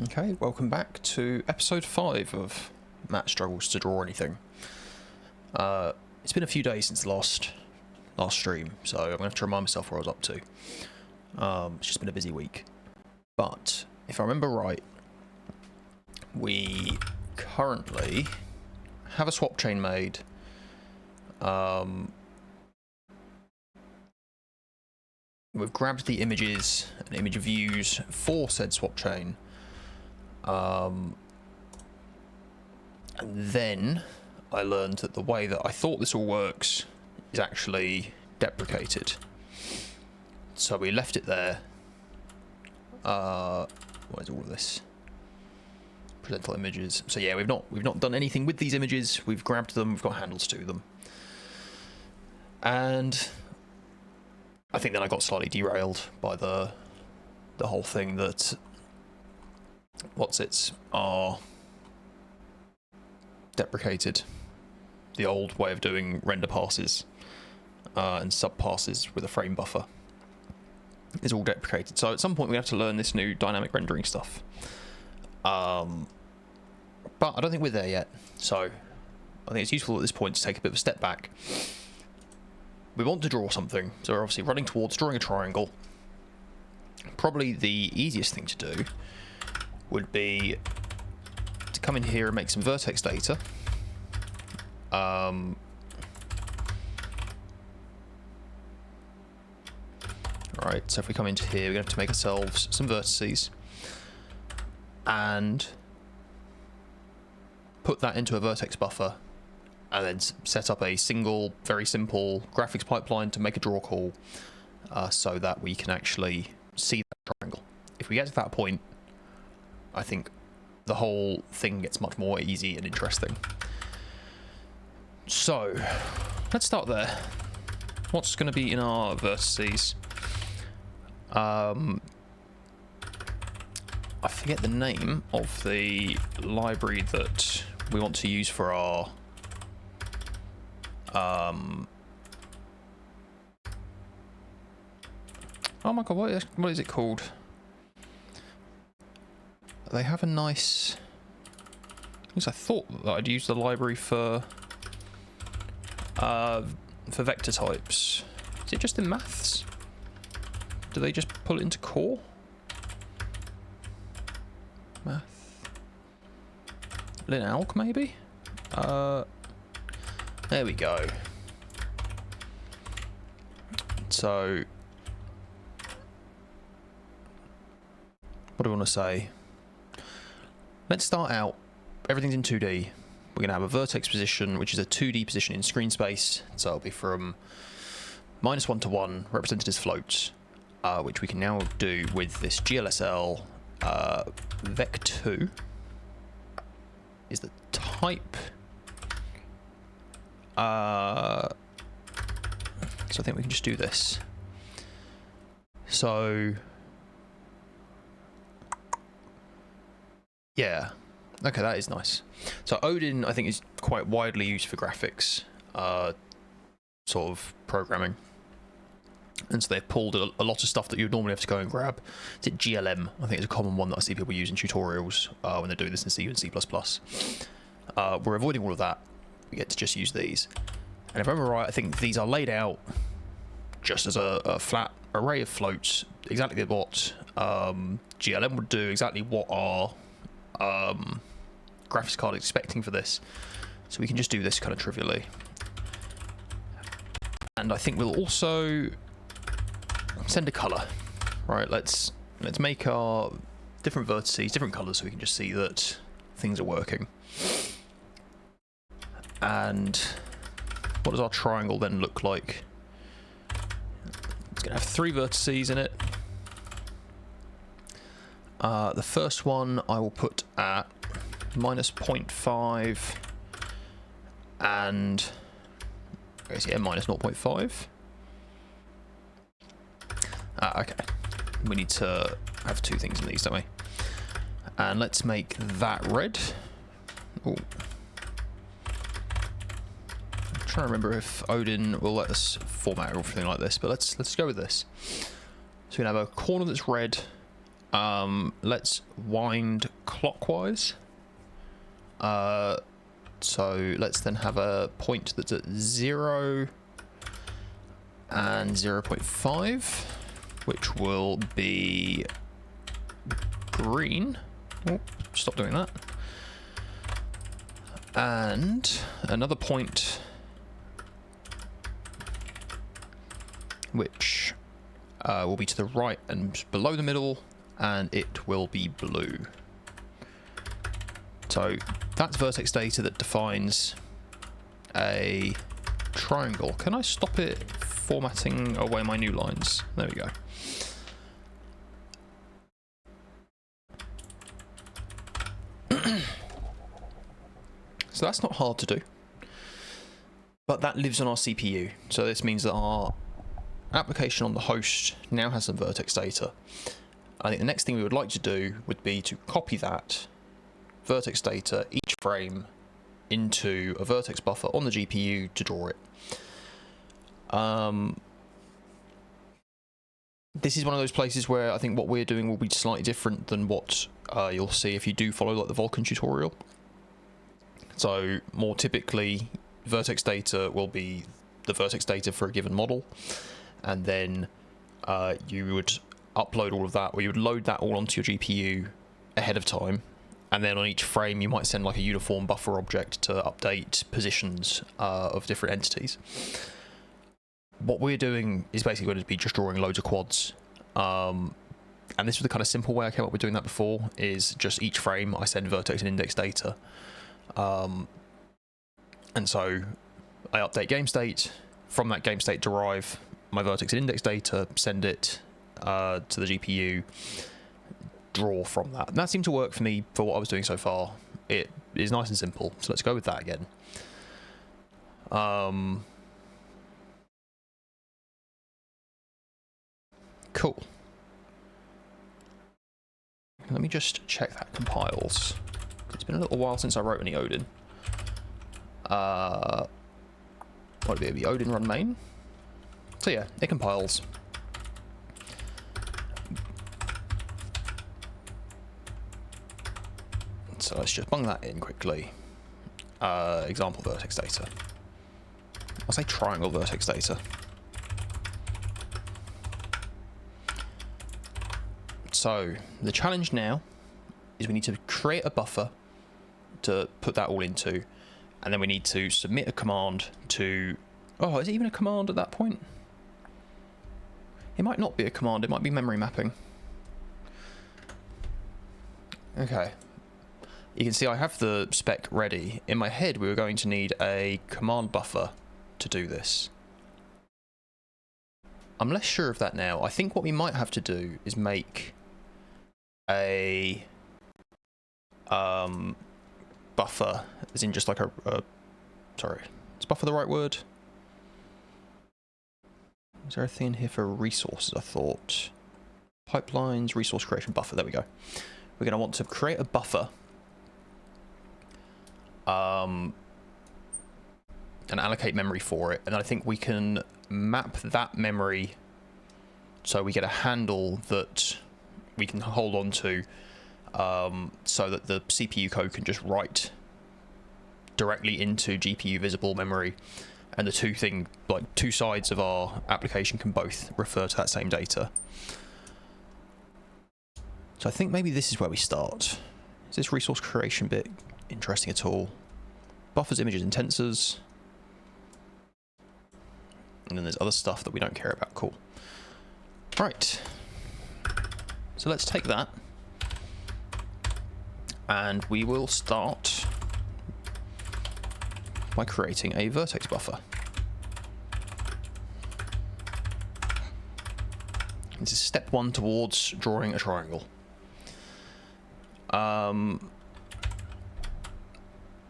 Okay, welcome back to episode 5 of Matt Struggles to Draw Anything. It's been a few days since the last stream, so I'm going to have to remind myself where I was up to. It's just been a busy week. But, if I remember right, we currently have a swap chain made. We've grabbed the images and image views for said swap chain. And then I learned that the way that I thought this all works is actually deprecated. So we left it there. What is all of this? Presentable images. So yeah, we've not done anything with these images. We've grabbed them. We've got handles to them. And I think then I got slightly derailed by the whole thing that are deprecated. The old way of doing render passes and sub passes with a frame buffer is all deprecated. So at some point we have to learn this new dynamic rendering stuff. But I don't think we're there yet. So I think it's useful at this point to take a bit of a step back. We want to draw something, so we're obviously running towards drawing a triangle. Probably the easiest thing to do would be to come in here and make some vertex data. Right, so if we come into here, we're going to have to make ourselves some vertices and put that into a vertex buffer, and then set up a single, very simple graphics pipeline to make a draw call so that we can actually see that triangle. If we get to that point, I think the whole thing gets much more easy and interesting. So, let's start there. What's going to be in our vertices? I forget the name of the library that we want to use for our oh my god, what is it called? They have a nice... At least I thought that I'd use the library for vector types. Is it just in maths? Do they just pull it into core? Math. Linalc maybe? There we go. So, what do I want to say? Let's start out. Everything's in 2D. We're going to have a vertex position, which is a 2D position in screen space. So it'll be from -1 to 1, represented as floats, which we can now do with this GLSL Vec2 is the type. So I think we can just do this. So yeah, okay, that is nice. So Odin, I think, is quite widely used for graphics sort of programming, and so they've pulled a lot of stuff that you'd normally have to go and grab. Is it GLM? I think it's a common one that I see people use in tutorials when they're doing this in C and C++. We're avoiding all of that. We get to just use these. And if I remember right, I think these are laid out just as a flat array of floats, exactly what GLM would do, exactly what our graphics card is expecting for this. So we can just do this kind of trivially. And I think we'll also send a color. Right, let's make our different vertices, different colors, so we can just see that things are working. And what does our triangle then look like? It's going to have 3 vertices in it. The first one I will put at -0.5 and I guess, yeah, -0.5. Okay, we need to have 2 things in these, don't we? And let's make that red. Ooh. I'm trying to remember if Odin will let us format everything like this, but let's go with this. So we have a corner that's red, Let's wind clockwise. So let's then have a point that's at 0 and 0.5, which will be green. Oh, stop doing that. And another point which will be to the right and below the middle, and it will be blue. So that's vertex data that defines a triangle. Can I stop it formatting away my new lines? There we go. So that's not hard to do, but that lives on our CPU. So this means that our application on the host now has some vertex data. I think the next thing we would like to do would be to copy that vertex data, each frame, into a vertex buffer on the GPU to draw it. This is one of those places where I think what we're doing will be slightly different than what you'll see if you do follow like the Vulkan tutorial. So more typically, vertex data will be the vertex data for a given model, and then you would upload all of that, or you would load that all onto your GPU ahead of time, and then on each frame you might send like a uniform buffer object to update positions of different entities. What we're doing is basically going to be just drawing loads of quads, and this was the kind of simple way I came up with doing that before, is just each frame I send vertex and index data. And so I update game state, from that game state derive my vertex and index data, send it to the GPU, draw from that. And that seemed to work for me for what I was doing so far. It is nice and simple, so let's go with that again. Cool. Let me just check that compiles. It's been a little while since I wrote any Odin. What would it be? Odin run main? So yeah, it compiles. So let's just bung that in quickly. Example vertex data. I'll say triangle vertex data. So the challenge now is we need to create a buffer to put that all into, and then we need to submit a command to... Oh, is it even a command at that point? It might not be a command, it might be memory mapping. Okay. You can see I have the spec ready. In my head, we were going to need a command buffer to do this. I'm less sure of that now. I think what we might have to do is make a buffer, as in just like a sorry, is buffer the right word? Is there a thing in here for resources? I thought pipelines, resource creation buffer. There we go. We're going to want to create a buffer and allocate memory for it, and I think we can map that memory so we get a handle that we can hold on to, so that the CPU code can just write directly into GPU visible memory, and the two sides of our application can both refer to that same data. So I think maybe this is where we start. Is this resource creation bit interesting at all? Buffers, images, and tensors. And then there's other stuff that we don't care about. Cool. Right. So let's take that, and we will start by creating a vertex buffer. This is step one towards drawing a triangle.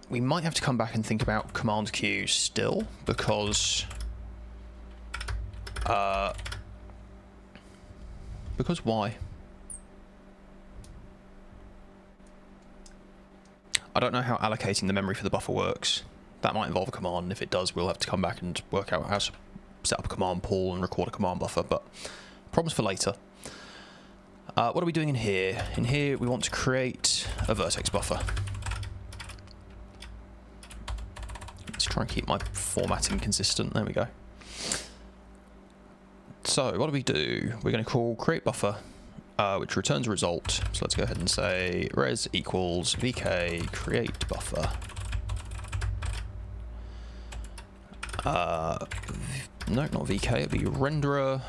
We might have to come back and think about command queues still, because why? I don't know how allocating the memory for the buffer works. That might involve a command, and if it does, we'll have to come back and work out how to set up a command pool and record a command buffer, but problems for later. What are we doing in here? In here, we want to create a vertex buffer. Let's try and keep my formatting consistent. There we go. So what do we do? We're going to call create buffer, which returns a result. So let's go ahead and say res equals vk create buffer. No, not vk. It'll be renderer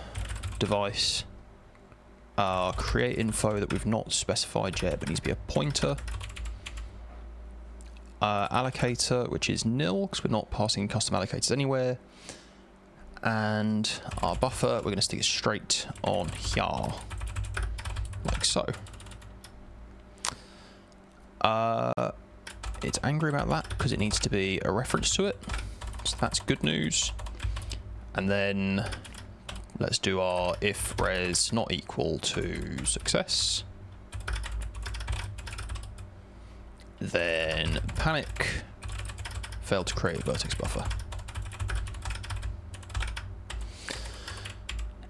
device. Create info that we've not specified yet, but needs to be a pointer. Allocator, which is nil, because we're not passing custom allocators anywhere. And our buffer, we're going to stick it straight on here, like so. It's angry about that because it needs to be a reference to it, so that's good news. And then let's do our if res not equal to success. Then panic, failed to create a vertex buffer.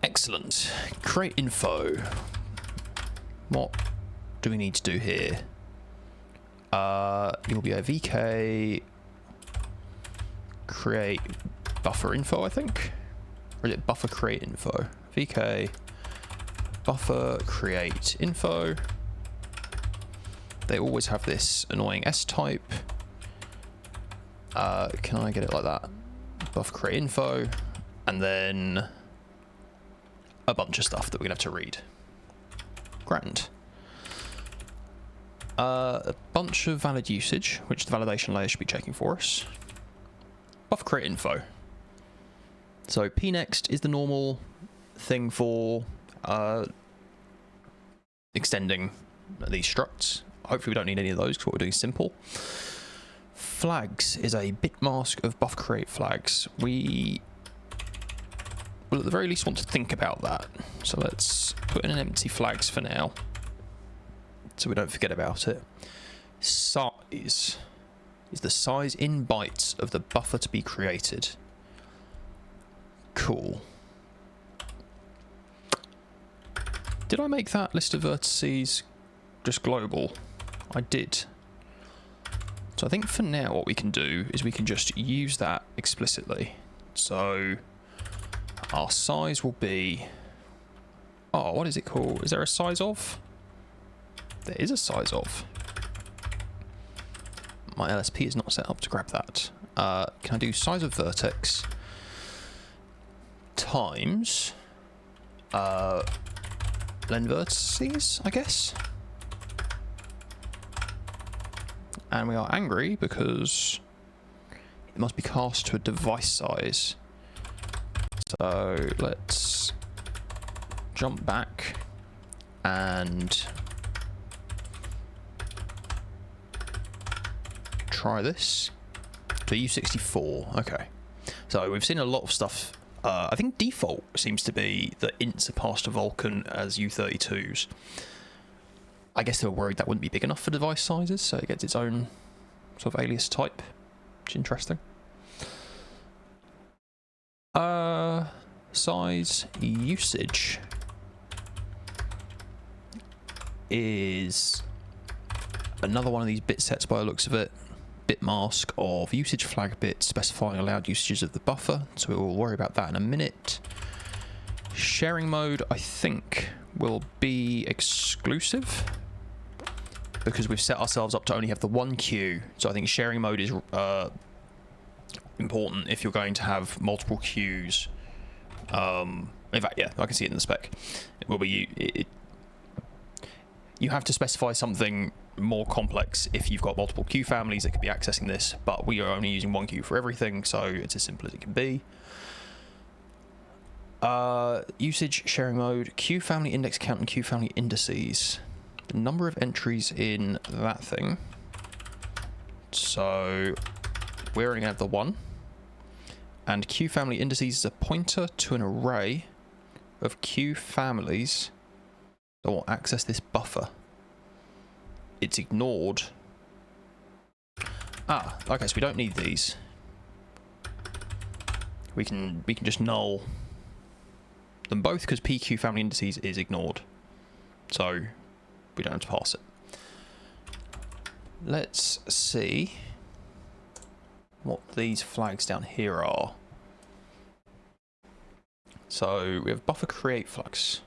Excellent. Create info. What do we need to do here? You'll be a vk create buffer info, I think. Or is it buffer create info? vk buffer create info. They always have this annoying S type. Can I get it like that? Buffer create info, and then a bunch of stuff that we're gonna have to read. Grand. A bunch of valid usage, which the validation layer should be checking for us. Buffer create info. So pnext is the normal thing for extending these structs. Hopefully we don't need any of those because what we're doing is simple. Flags is a bit mask of buffer create flags. We will at the very least want to think about that. So let's put in an empty flags for now, so we don't forget about it. Size is the size in bytes of the buffer to be created. Cool. Did I make that list of vertices just global? I did. So I think for now what we can do is we can just use that explicitly. So our size will be, oh, what is it called? Is there a size of? There is a size of. My LSP is not set up to grab that. Can I do size of vertex times len vertices, I guess? And we are angry because it must be cast to a device size. So let's jump back and try this. So U64, okay. So we've seen a lot of stuff. I think default seems to be that ints are passed to Vulkan as U32s. I guess they were worried that wouldn't be big enough for device sizes, so it gets its own sort of alias type, which is interesting. Size usage is another one of these bit sets by the looks of it. Bit mask of usage flag bits specifying allowed usages of the buffer, so we will worry about that in a minute. Sharing mode, I think, will be exclusive because we've set ourselves up to only have the one queue. So I think sharing mode is important if you're going to have multiple queues. In fact, yeah, I can see it in the spec. It will be you have to specify something more complex if you've got multiple queue families that could be accessing this, but we are only using one queue for everything, so it's as simple as it can be. Usage sharing mode, queue family index count and queue family indices. The number of entries in that thing. So we're only going to have the one. And queue family indices is a pointer to an array of queue families that will access this buffer. It's ignored. Ah, okay, so we don't need these. We can just null them both because PQ family indices is ignored. so we don't have to pass it. Let's see what these flags down here are. So we have buffer create flags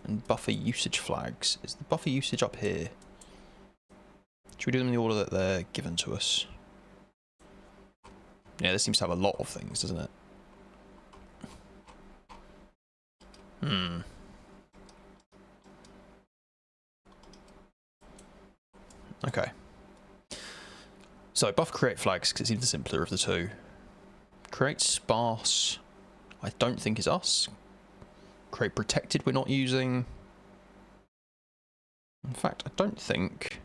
and buffer usage flags. Is the buffer usage up here? Should we do them in the order that they're given to us? Yeah, this seems to have a lot of things, doesn't it? Okay. So buffer create flags, because it seems the simpler of the two. Create sparse, I don't think is us. Create protected we're not using. In fact, I don't think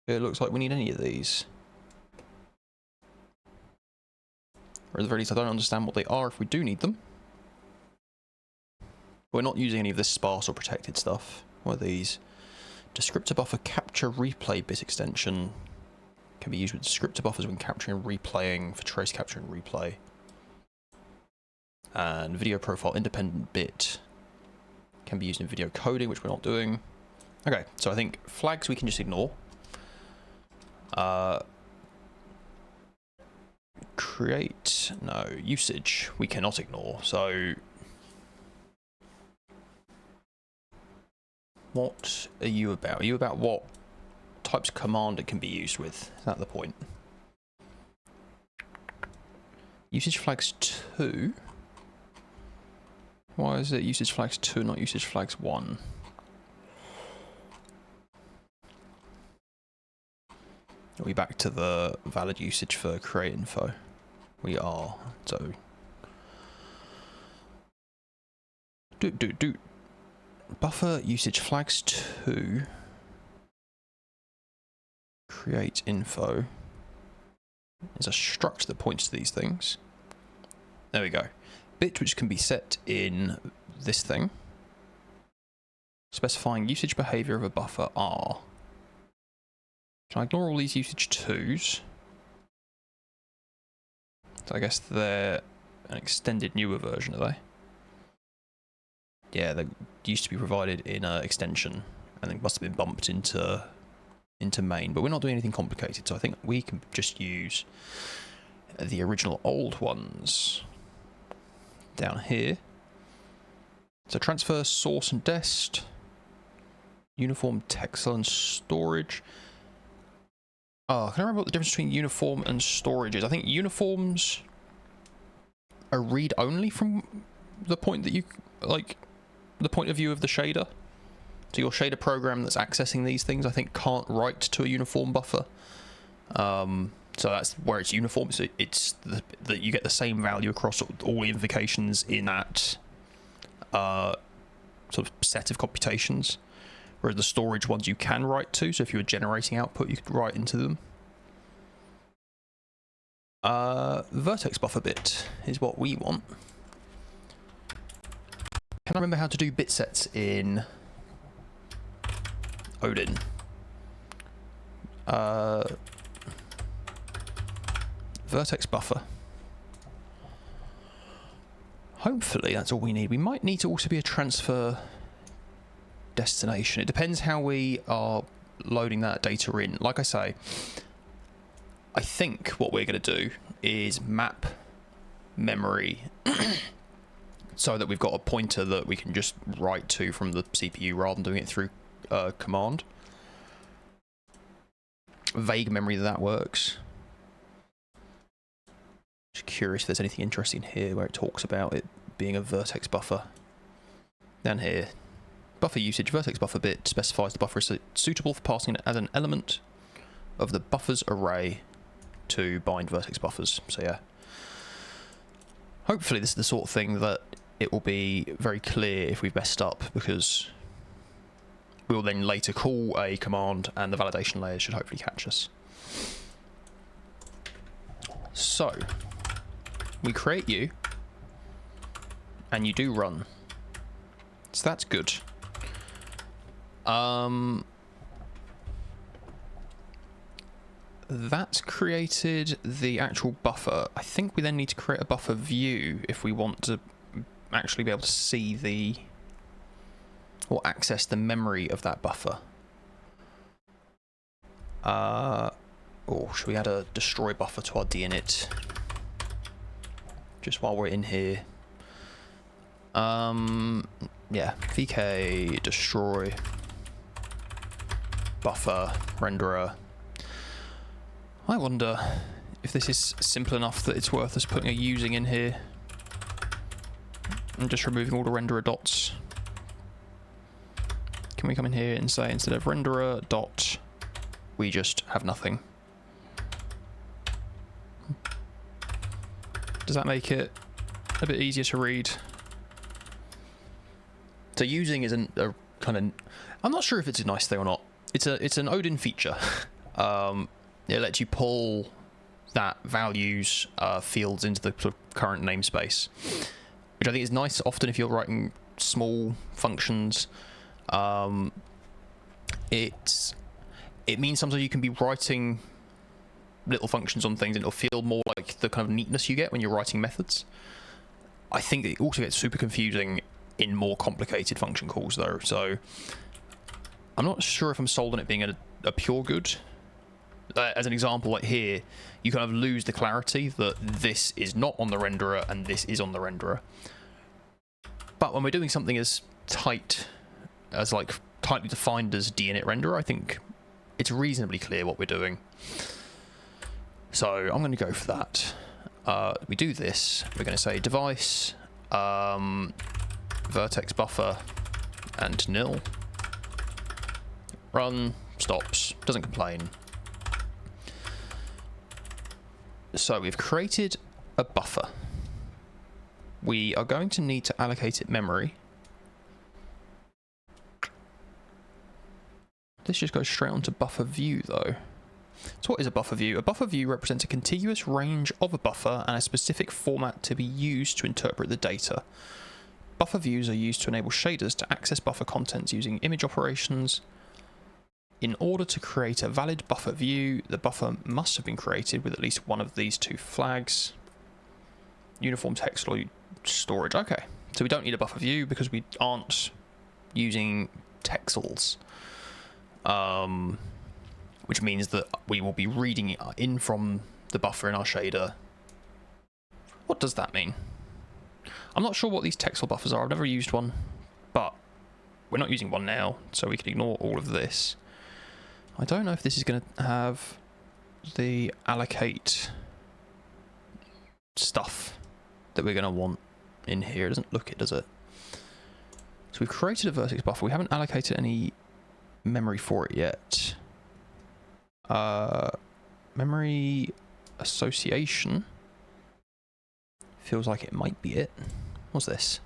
it looks like we need any of these. Or at the very least, I don't understand what they are if we do need them. We're not using any of this sparse or protected stuff. What are these? Descriptor buffer capture replay bit extension. Can be used with descriptor buffers when capturing and replaying for trace capture and replay. And video profile independent bit can be used in video coding, which we're not doing. Okay, so I think flags we can just ignore. Create, no, usage we cannot ignore. So what are you about? Are you about what types of command it can be used with? Is that the point? Usage flags 2. Why is it usage flags 2, not usage flags 1? Are we back to the valid usage for create info? We are. So buffer usage flags 2. Create info is a struct that points to these things. There we go. Bit which can be set in this thing. Specifying usage behavior of a buffer R. Can I ignore all these usage 2s? So I guess they're an extended newer version, are they? Yeah, they used to be provided in an extension and they must have been bumped into main, but we're not doing anything complicated, so I think we can just use the original old ones down here. So transfer source and dest, uniform texel and storage. Oh, can I remember what the difference between uniform and storage is? I think uniforms are read only from the point that you like, the point of view of the shader. So your shader program that's accessing these things, I think, can't write to a uniform buffer. So that's where it's uniform. So it's that you get the same value across all the invocations in that sort of set of computations. Whereas the storage ones you can write to. So if you were generating output, you could write into them. Vertex buffer bit is what we want. Can I remember how to do bit sets in Odin? Vertex buffer. Hopefully that's all we need. We might need to also be a transfer destination. It depends how we are loading that data in. Like I say, I think what we're going to do is map memory so that we've got a pointer that we can just write to from the CPU rather than doing it through command. Vague memory that works. Just curious if there's anything interesting here where it talks about it being a vertex buffer. Down here, buffer usage, vertex buffer bit specifies the buffer is suitable for passing it as an element of the buffers array to bind vertex buffers. So yeah, hopefully this is the sort of thing that it will be very clear if we've messed up, because we'll then later call a command and the validation layer should hopefully catch us. So we create you and you do run, so that's good. That's created the actual buffer. I think we then need to create a buffer view if we want to actually be able to see the, or access the memory of that buffer. Or should we add a destroy buffer to our dinit? Just while we're in here. Yeah, vk destroy buffer renderer. I wonder if this is simple enough that it's worth us putting a using in here and just removing all the renderer dots. Can we come in here and say instead of renderer dot, we just have nothing? Does that make it a bit easier to read? So using isn't a kind of, I'm not sure if it's a nice thing or not. It's an Odin feature. It lets you pull that values fields into the sort of current namespace, which I think is nice often if you're writing small functions. It means sometimes you can be writing little functions on things and it'll feel more like the kind of neatness you get when you're writing methods. I think it also gets super confusing in more complicated function calls though, so I'm not sure if I'm sold on it being a pure good. As an example, like here, you kind of lose the clarity that this is not on the renderer and this is on the renderer. But when we're doing something as tight as like tightly defined as dinit renderer, I think it's reasonably clear what we're doing. So I'm going to go for that. We do this. We're going to say device vertex buffer and nil. Run, stops, doesn't complain. So we've created a buffer. We are going to need to allocate it memory. This just goes straight onto buffer view though. So what is a buffer view? A buffer view represents a contiguous range of a buffer and a specific format to be used to interpret the data. Buffer views are used to enable shaders to access buffer contents using image operations. In order to create a valid buffer view, the buffer must have been created with at least one of these two flags. Uniform text or storage. Okay, so we don't need a buffer view because we aren't using texels. Which means that we will be reading it in from the buffer in our shader. What does that mean? I'm not sure what these texel buffers are. I've never used one, but we're not using one now, so we can ignore all of this. I don't know if this is going to have the allocate stuff that we're going to want in here. It doesn't look it, does it? So we've created a vertex buffer. We haven't allocated any memory for it yet. Memory association feels like it might be it. What's this?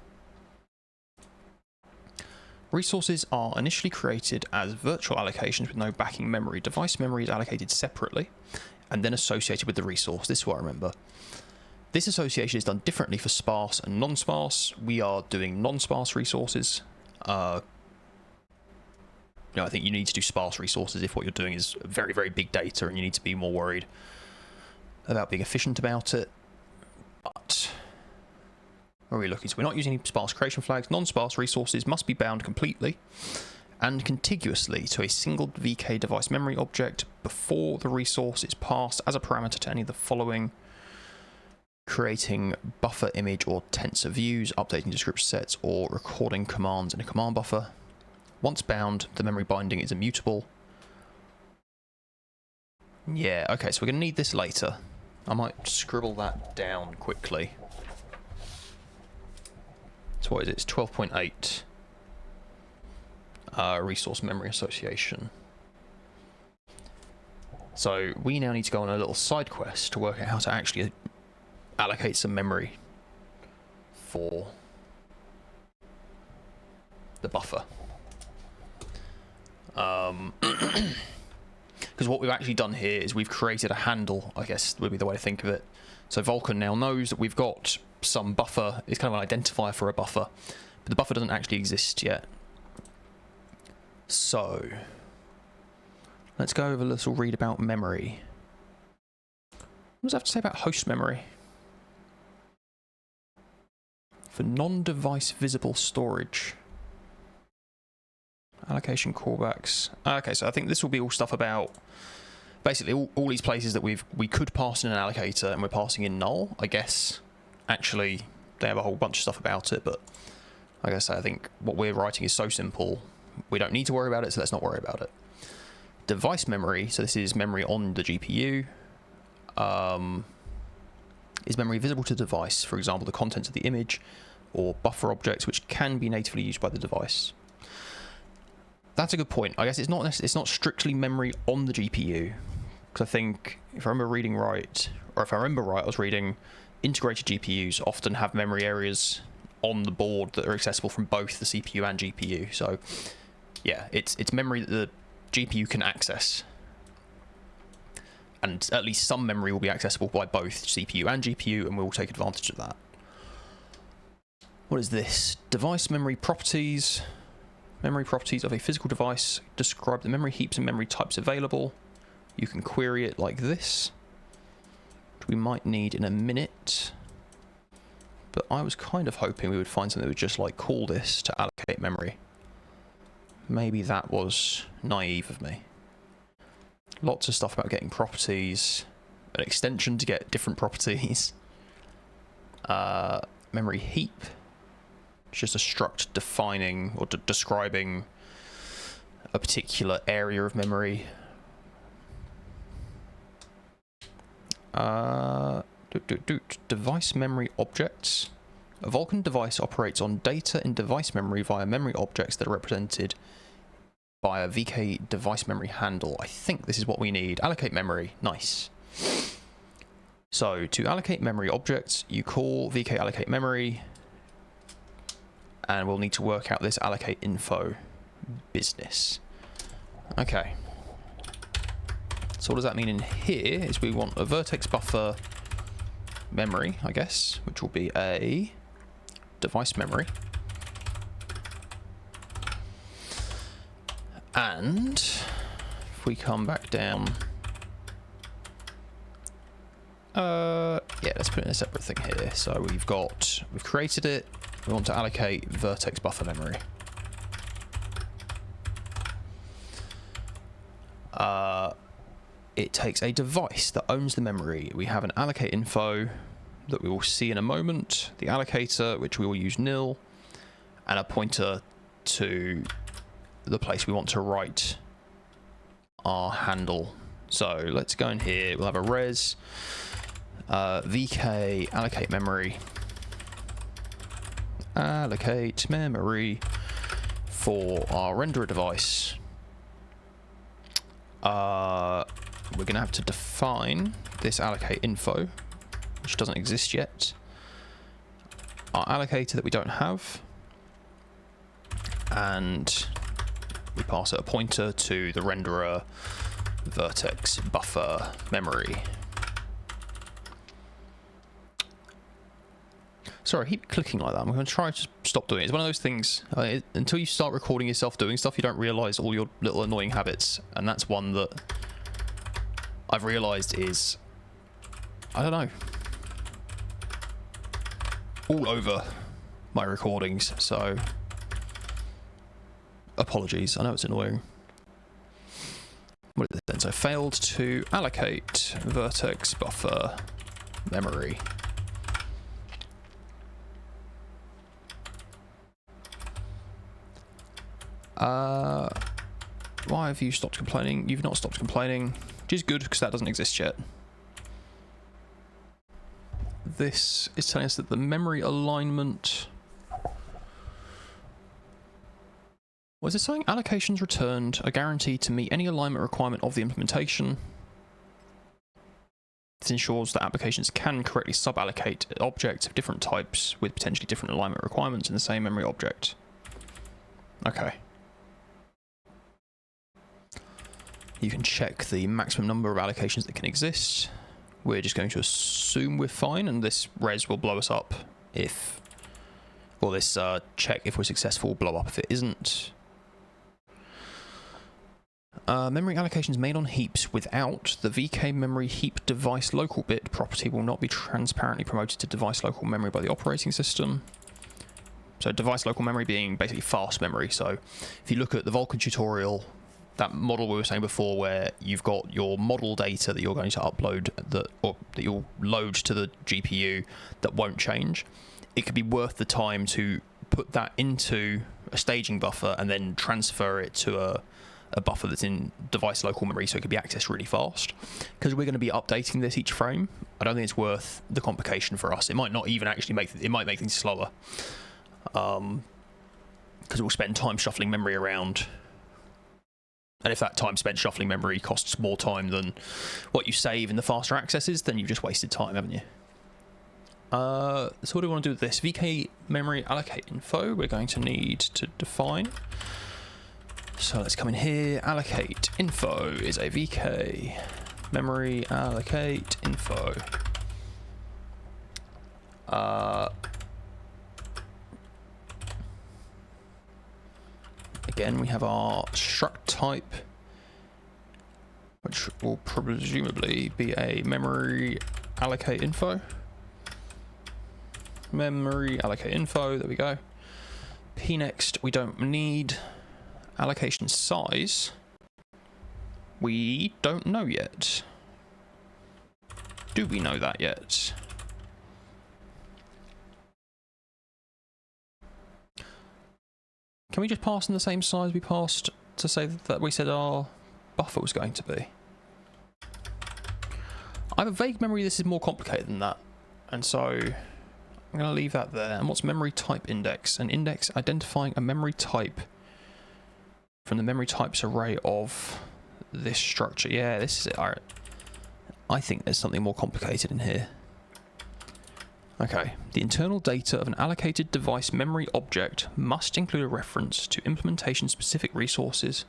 Resources are initially created as virtual allocations with no backing memory. Device memory is allocated separately and then associated with the resource. This is what I remember. This association is done differently for sparse and non-sparse. We are doing non-sparse resources. I think you need to do sparse resources if what you're doing is very, very big data and you need to be more worried about being efficient about it. But where are we looking? So we're not using any sparse creation flags. Non-sparse resources must be bound completely and contiguously to a single VK device memory object before the resource is passed as a parameter to any of the following: creating buffer image or tensor views, updating descriptor sets, or recording commands in a command buffer. Once bound, the memory binding is immutable. Yeah, okay, so we're going to need this later. I might scribble that down quickly. So what is it? It's 12.8. Resource memory association. So we now need to go on a little side quest to work out how to actually allocate some memory for the buffer. Because what we've actually done here is we've created a handle, I guess would be the way to think of it. So Vulkan now knows that we've got some buffer. It's kind of an identifier for a buffer, but the buffer doesn't actually exist yet. So let's go over a little read about memory. What does it have to say about host memory? for non-device visible storage. Allocation callbacks. Okay, so I think this will be all stuff about basically all these places that we could pass in an allocator and we're passing in null. I guess actually they have a whole bunch of stuff about it, but like I say, I think what we're writing is so simple we don't need to worry about it, so let's not worry about it. Device memory, so this is memory on the GPU. Is memory visible to the device, for example the contents of the image or buffer objects which can be natively used by the device. That's a good point. I guess it's not strictly memory on the GPU, because I think if I remember reading right, or if I remember right, I was reading integrated GPUs often have memory areas on the board that are accessible from both the CPU and GPU. So yeah, it's memory that the GPU can access, and at least some memory will be accessible by both CPU and GPU, and we'll take advantage of that. What is this? Device memory properties. Memory properties of a physical device describe the memory heaps and memory types available. You can query it like this, which we might need in a minute. But I was kind of hoping we would find something that would just like call this to allocate memory. Maybe that was naive of me. Lots of stuff about getting properties, an extension to get different properties. Memory heap. It's just a struct defining or describing a particular area of memory. Device memory objects. A Vulkan device operates on data in device memory via memory objects that are represented by a VK device memory handle. I think this is what we need. Allocate memory. Nice. So to allocate memory objects, you call VK allocate memory, and we'll need to work out this allocate info business. Okay. So what does that mean in here is we want a vertex buffer memory, I guess, which will be a device memory. And if we come back down, yeah, let's put it in a separate thing here. So we've created it. We want to allocate vertex buffer memory. It takes a device that owns the memory. We have an allocate info that we will see in a moment, the allocator, which we will use nil, and a pointer to the place we want to write our handle. So let's go in here. We'll have a res vk allocate memory for our renderer device. We're going to have to define this allocate info, which doesn't exist yet. Our allocator that we don't have, and we pass it a pointer to the renderer vertex buffer memory. Sorry, I keep clicking like that. I'm going to try to stop doing it. It's one of those things, until you start recording yourself doing stuff, you don't realise all your little annoying habits. And that's one that I've realised is, I don't know, all over my recordings. So, apologies. I know it's annoying. What is this then? So, failed to allocate vertex buffer memory. Why have you stopped complaining? You've not stopped complaining, which is good because that doesn't exist yet. This is telling us that the memory alignment... What is it saying? Allocations returned are guaranteed to meet any alignment requirement of the implementation. This ensures that applications can correctly sub-allocate objects of different types with potentially different alignment requirements in the same memory object. Okay. You can check the maximum number of allocations that can exist. We're just going to assume we're fine, and this res will blow us up if... Or this check if we're successful will blow up if it isn't. Memory allocations made on heaps without the VK memory heap device local bit property will not be transparently promoted to device local memory by the operating system. So device local memory being basically fast memory. So if you look at the Vulkan tutorial, that model we were saying before, where you've got your model data that you're going to upload that you'll load to the GPU that won't change, it could be worth the time to put that into a staging buffer and then transfer it to a buffer that's in device local memory, so it could be accessed really fast. Because we're going to be updating this each frame, I don't think it's worth the complication for us. It might not even actually it might make things slower, because it will spend time shuffling memory around. And if that time spent shuffling memory costs more time than what you save in the faster accesses, then you've just wasted time, haven't you? So what do we want to do with this? VK memory allocate info, we're going to need to define. So let's come in here. Allocate info is a VK memory allocate info. Again, we have our struct type, which will presumably be a memory allocate info. Memory allocate info, there we go. Pnext, we don't need. Allocation size, we don't know yet. Do we know that yet? Can we just pass in the same size we passed to say that we said our buffer was going to be? I have a vague memory this is more complicated than that, and so I'm going to leave that there. And what's memory type index? An index identifying a memory type from the memory types array of this structure. Yeah, this is it. All right. I think there's something more complicated in here. Okay, the internal data of an allocated device memory object must include a reference to implementation-specific resources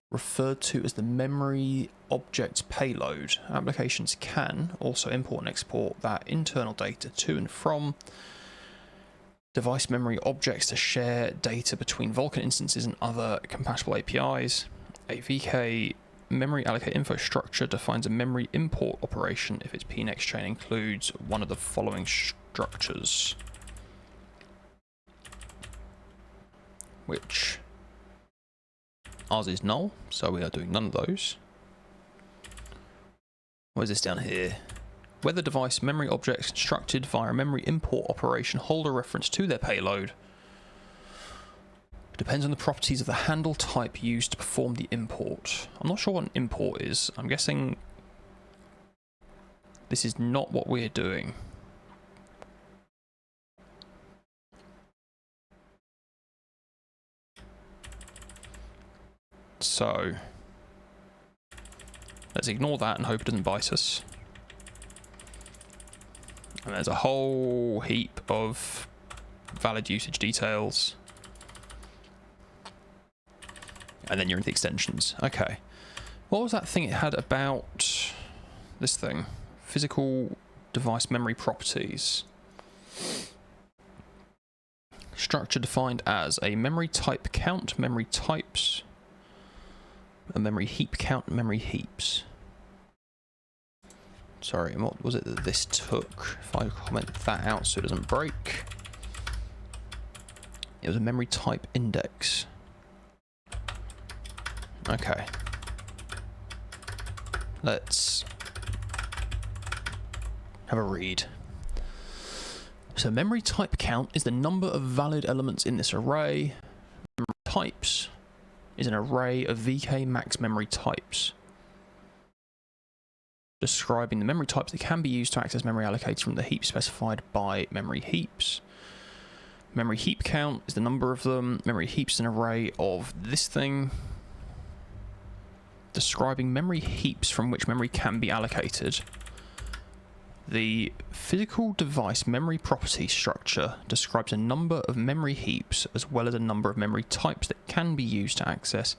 referred to as the memory object's payload. Applications can also import and export that internal data to and from device memory objects to share data between Vulkan instances and other compatible APIs. A VK memory allocate info structure defines a memory import operation if its pnext chain includes one of the following structures, which ours is null, so we are doing none of those. What is this down here? Whether device memory objects constructed via a memory import operation hold a reference to their payload depends on the properties of the handle type used to perform the import. I'm not sure what an import is. I'm guessing this is not what we're doing. So let's ignore that and hope it doesn't bite us. And there's a whole heap of valid usage details. And then you're in the extensions. Okay. What was that thing it had about this thing? Physical device memory properties. Structure defined as a memory type count, memory types, a memory heap count, memory heaps. Sorry, and what was it that this took? If I comment that out so it doesn't break. It was a memory type index. Okay. Let's have a read. So memory type count is the number of valid elements in this array. Memory types is an array of VK max memory types, describing the memory types that can be used to access memory allocated from the heap specified by memory heaps. Memory heap count is the number of them. Memory heaps is an array of this thing, describing memory heaps from which memory can be allocated. The physical device memory property structure describes a number of memory heaps as well as a number of memory types that can be used to access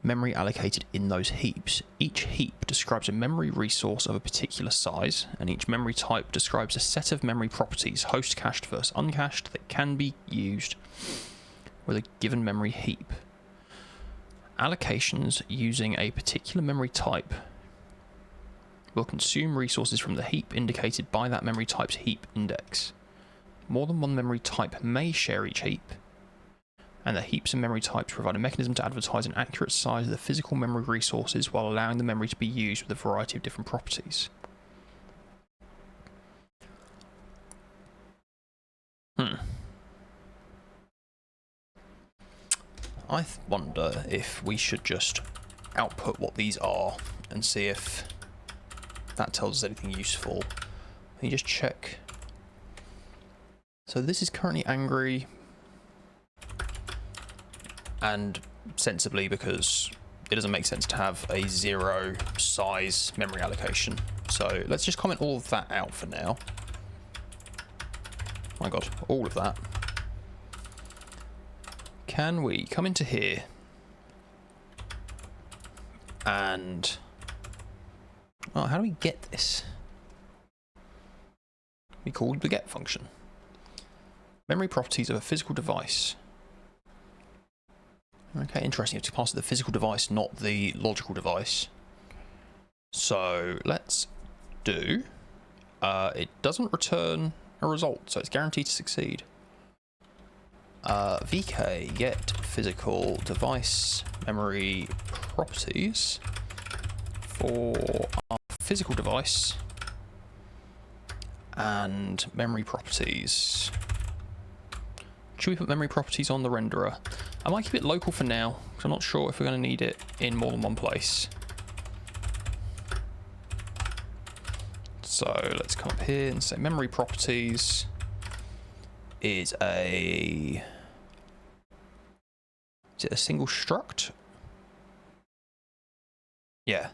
memory allocated in those heaps. Each heap describes a memory resource of a particular size, and each memory type describes a set of memory properties, host cached versus uncached, that can be used with a given memory heap. Allocations using a particular memory type will consume resources from the heap indicated by that memory type's heap index. more than one memory type may share each heap, and that heaps and memory types provide a mechanism to advertise an accurate size of the physical memory resources while allowing the memory to be used with a variety of different properties. I wonder if we should just output what these are and see if that tells us anything useful. Let me just check. So this is currently angry, and sensibly, because it doesn't make sense to have a 0 size memory allocation. So let's just comment all of that out for now. My god, all of that. Can we come into here and... oh, how do we get this? We call the get function. Memory properties of a physical device. Okay, interesting. You have to pass the physical device, not the logical device. So let's do... it doesn't return a result, so it's guaranteed to succeed. VK get physical device memory properties for our physical device and memory properties. Should we put memory properties on the renderer? I might keep it local for now, because I'm not sure if we're going to need it in more than one place. So let's come up here and say memory properties is a... is it a single struct? Yeah.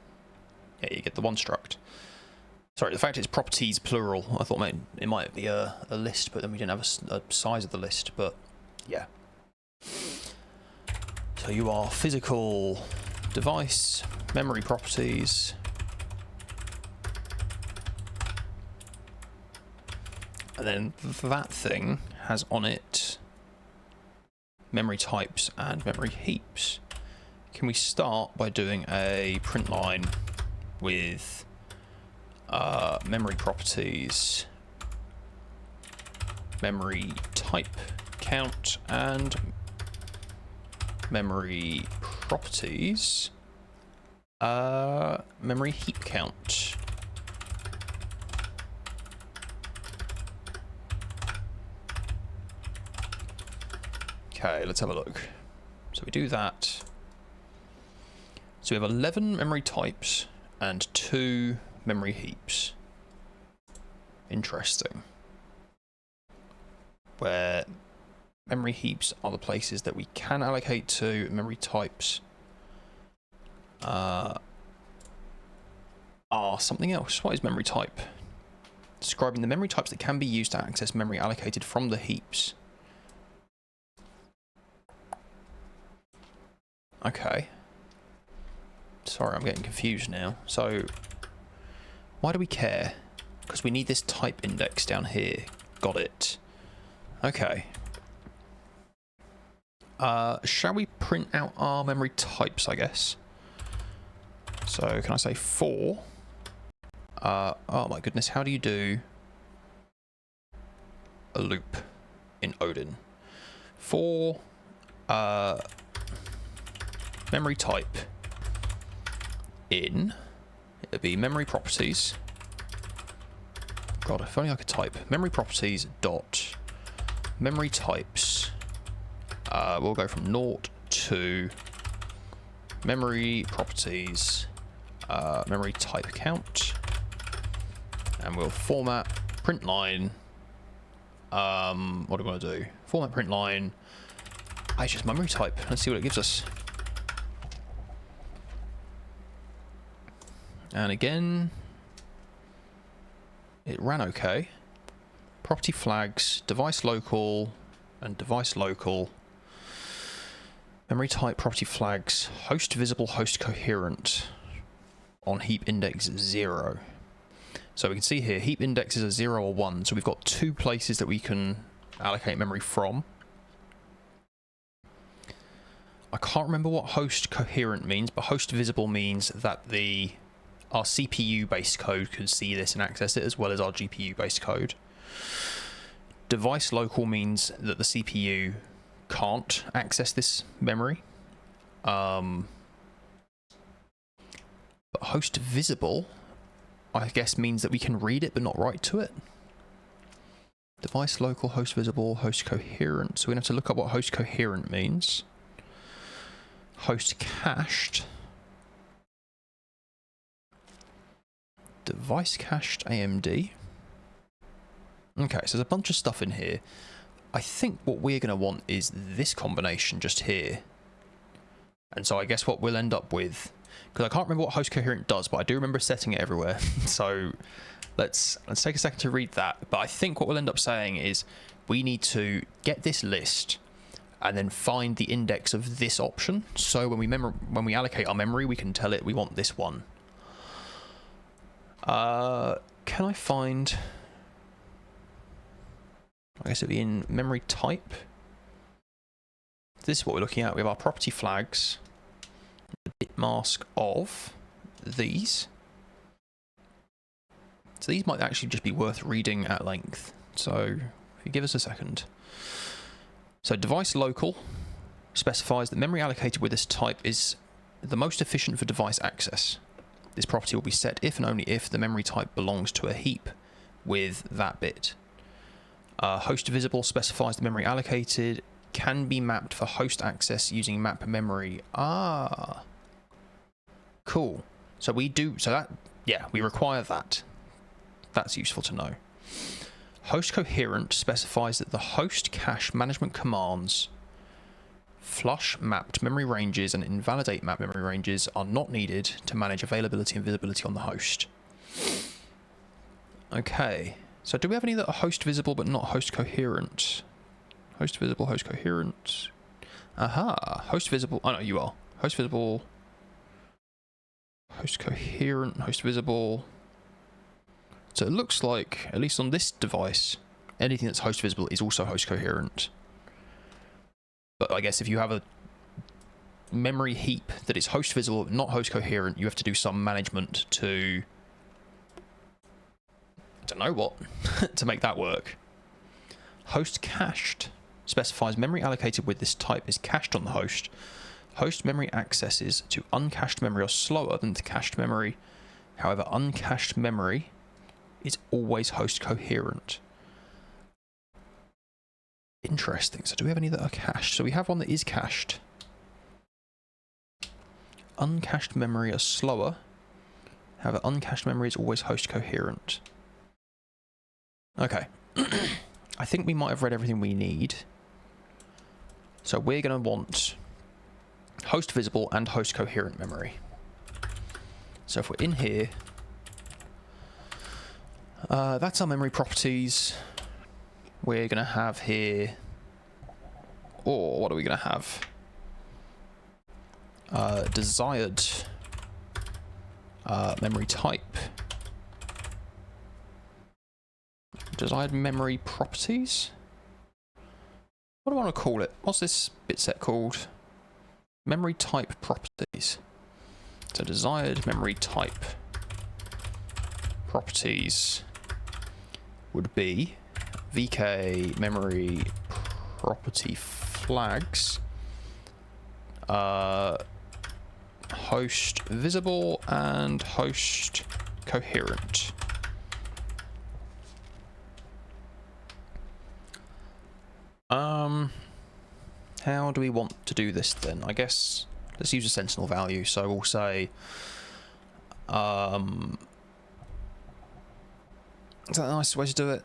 Yeah, you get the one struct. Sorry, the fact it's properties plural, I thought it might be a list, but then we didn't have a size of the list, but yeah. So you are physical device, memory properties, and then that thing has on it memory types and memory heaps. Can we start by doing a print line with memory properties, memory type count, and memory properties, memory heap count. Okay, let's have a look. So we do that. So we have 11 memory types and 2 memory heaps. Interesting. Where memory heaps are the places that we can allocate to, memory types are something else. What is memory type? Describing the memory types that can be used to access memory allocated from the heaps. Okay. Sorry, I'm getting confused now. So, why do we care? Because we need this type index down here. Got it. Okay. Shall we print out our memory types, I guess? So, can I say for? Oh my goodness, how do you do a loop in Odin? For, memory type in, it'd be memory properties. God, if only I could type. Memory properties dot memory types. We'll go from 0 to memory properties, memory type count, and we'll format print line. What do we want to do? Format print line. It's just memory type. Let's see what it gives us. And again, it ran okay. Property flags, device local, and device local. Memory type property flags, host visible, host coherent on heap index 0. So we can see here, heap index is a 0 or 1, so we've got 2 places that we can allocate memory from. I can't remember what host coherent means, but host visible means that our CPU-based code can see this and access it, as well as our GPU-based code. device local means that the CPU can't access this memory. But host visible, I guess, means that we can read it but not write to it. Device local, host visible, host coherent. So we're going to have to look up what host coherent means. Host cached. Device cached AMD. Okay, so there's a bunch of stuff in here. I think what we're going to want is this combination just here. And so I guess what we'll end up with, because I can't remember what host coherent does, but I do remember setting it everywhere. So let's take a second to read that. But I think what we'll end up saying is we need to get this list and then find the index of this option. So when we allocate our memory, we can tell it we want this one. Can I find? I guess it'd be in memory type. This is what we're looking at. We have our property flags, the bit mask of these. So these might actually just be worth reading at length. So if you give us a second. So device local specifies that memory allocated with this type is the most efficient for device access. This property will be set if and only if the memory type belongs to a heap with that bit. Host visible specifies the memory allocated can be mapped for host access using map memory. Ah, cool. So we require that. That's useful to know. Host coherent specifies that the host cache management commands flush mapped memory ranges and invalidate mapped memory ranges are not needed to manage availability and visibility on the host. Okay, so do we have any that are host visible but not host coherent? Host visible, host coherent. Aha, host visible. Oh no, you are. Host visible, host coherent, host visible. So it looks like, at least on this device, anything that's host visible is also host coherent. But I guess if you have a memory heap that is host visible but not host coherent, you have to do some management to, I don't know what, to make that work. Host cached specifies memory allocated with this type is cached on the host. Host memory accesses to uncached memory are slower than to cached memory. However, uncached memory is always host coherent. Interesting. So do we have any that are cached? So we have one that is cached. Uncached memory are slower. However, uncached memory is always host coherent. Okay. I think we might have read everything we need. So we're going to want host visible and host coherent memory. So if we're in here, that's our memory properties. We're going to have here, or what are we going to have? Desired memory type. Desired memory properties? What do I want to call it? What's this bit set called? Memory type properties. So desired memory type properties would be VK memory property flags, host visible and host coherent. How do we want to do this then? I guess let's use a sentinel value. So we'll say, is that a nice way to do it?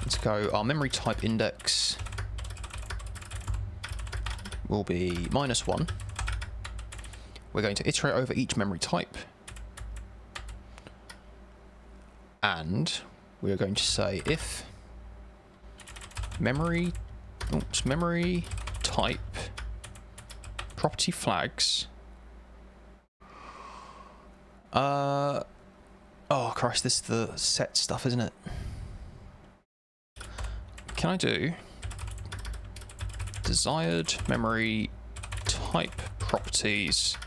Let's go, our memory type index will be -1. We're going to iterate over each memory type. And we're going to say if memory type property flags. Oh Christ, this is the set stuff, isn't it? Can I do desired memory type properties?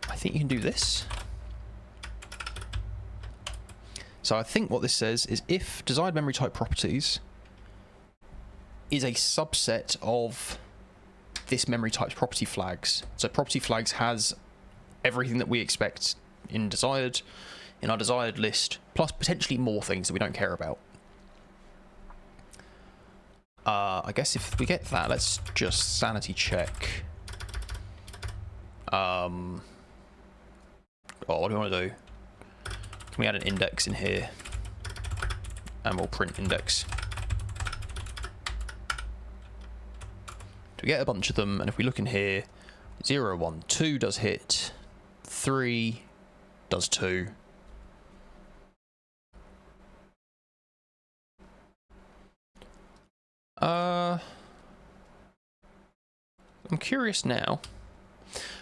I think you can do this. So I think what this says is if desired memory type properties is a subset of this memory type's property flags. So property flags has everything that we expect in our desired list, plus potentially more things that we don't care about. I guess if we get that, let's just sanity check. Oh, what do we want to do? Can we add an index in here? And we'll print index. We get a bunch of them, and if we look in here, 0, 1, 2 does hit, 3 does 2. I'm curious now.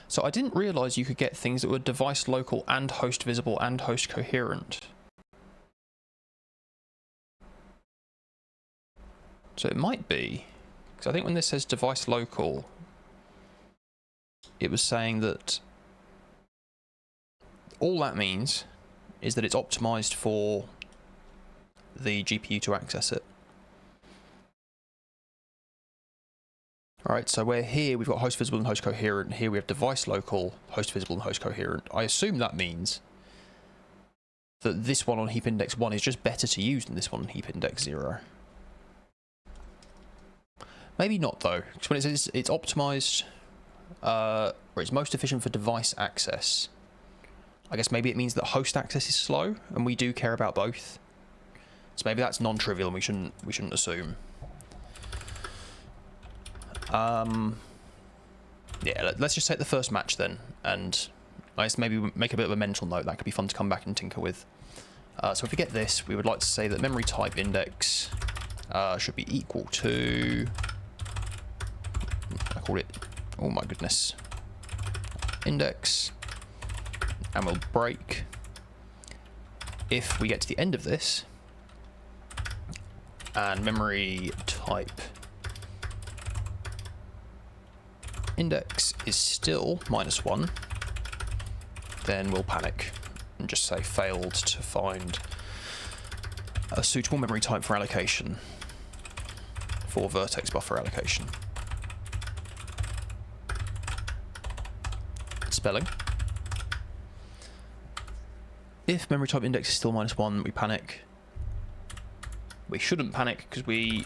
So I didn't realize you could get things that were device local and host visible and host coherent. So it might be, because I think when this says device local, it was saying that all that means is that it's optimized for the GPU to access it. Alright, so we're here, we've got host visible and host coherent. Here we have device local, host visible and host coherent. I assume that means that this one on heap index 1 is just better to use than this one on heap index 0. Maybe not though, because when it says it's optimized, or it's most efficient for device access, I guess maybe it means that host access is slow, and we do care about both. So maybe that's non-trivial and we shouldn't assume. Yeah, let's just take the first match then, and I guess maybe make a bit of a mental note. That could be fun to come back and tinker with. So if we get this, we would like to say that memory type index should be equal to, I call it, oh my goodness, index, and we'll break if we get to the end of this and memory type index is still -1, then we'll panic and just say failed to find a suitable memory type for allocation for vertex buffer allocation. Spelling. If memory type index is still -1, we panic. We shouldn't panic because we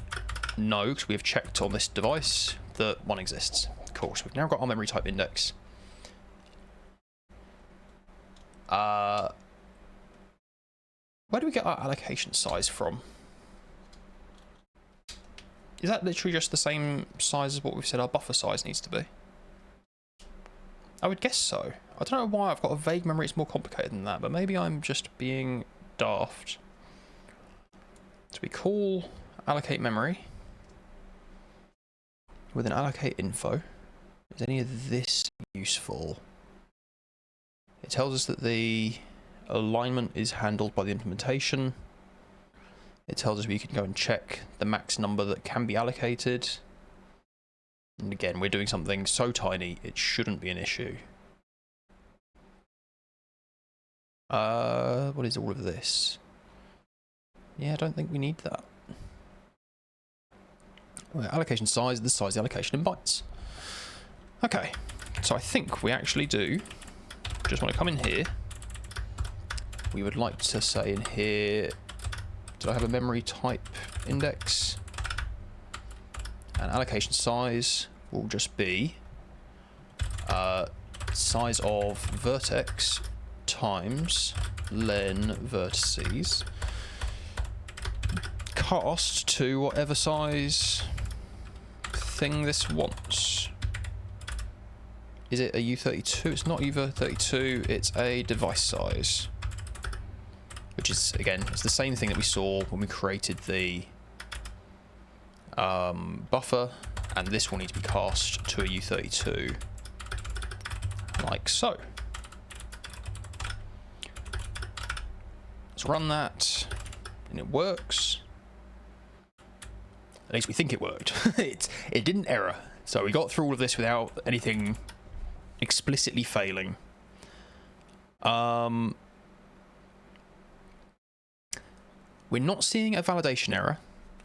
know, because we have checked on this device, that 1 exists. Cool, so we've now got our memory type index. Where do we get our allocation size from? Is that literally just the same size as what we've said our buffer size needs to be? I would guess so. I don't know why I've got a vague memory it's more complicated than that, but maybe I'm just being daft. So we call allocate memory with an allocate info. Is any of this useful? It tells us that the alignment is handled by the implementation. It tells us we can go and check the max number that can be allocated. And again, we're doing something so tiny, it shouldn't be an issue. What is all of this? Yeah, I don't think we need that. Well, allocation size, the size of the allocation in bytes. Okay, so I think we actually do just want to come in here. We would like to say in here, did I have a memory type index? And allocation size will just be size of vertex times len vertices cast to whatever size thing this wants. Is it a U32? It's not U32, it's a device size. Which is, again, it's the same thing that we saw when we created the buffer, and this will need to be cast to a U32, like so. Let's run that, and it works. At least we think it worked. it didn't error, so we got through all of this without anything explicitly failing. We're not seeing a validation error,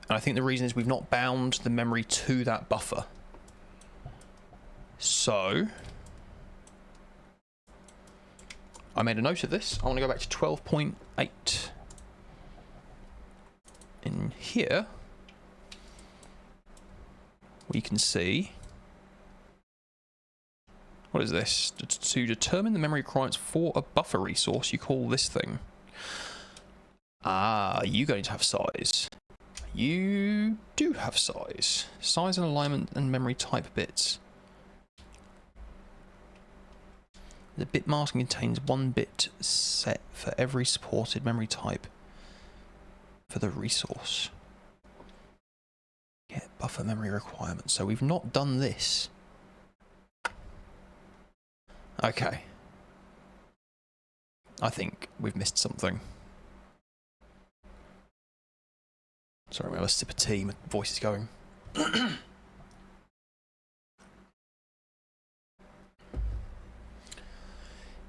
and I think the reason is we've not bound the memory to that buffer. So I made a note of this. I want to go back to 12.8. In here, we can see, what is this? To determine the memory requirements for a buffer resource, you call this thing. Ah, you're going to have size. You do have size. Size and alignment and memory type bits. The bit masking contains 1 bit set for every supported memory type for the resource. Get buffer memory requirements. So we've not done this. Okay. I think we've missed something. Sorry, we have a sip of tea. My voice is going.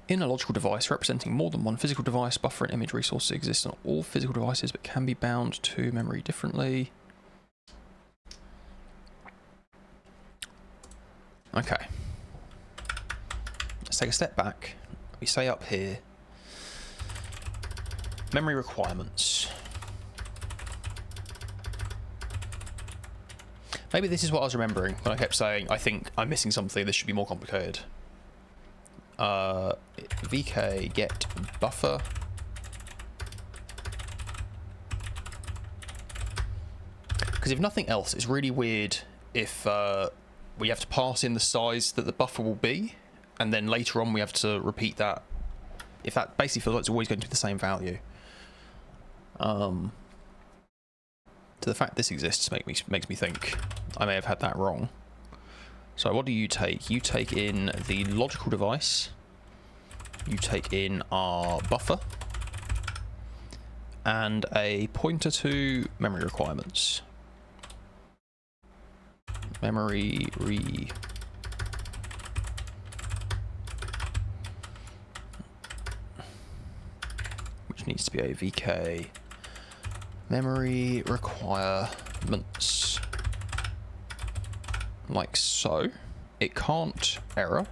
In a logical device representing more than one physical device, buffer and image resources exist on all physical devices but can be bound to memory differently. Okay. Let's take a step back. We say up here, memory requirements. Maybe this is what I was remembering when I kept saying, I think I'm missing something, this should be more complicated. VK get buffer. Because if nothing else, it's really weird if we have to pass in the size that the buffer will be, and then later on we have to repeat that. If that basically feels like it's always going to be the same value. To the fact this exists makes me think I may have had that wrong. So what do you take? You take in the logical device. You take in our buffer. And a pointer to memory requirements. Memory which needs to be a VK memory requirements. Like so. It can't error.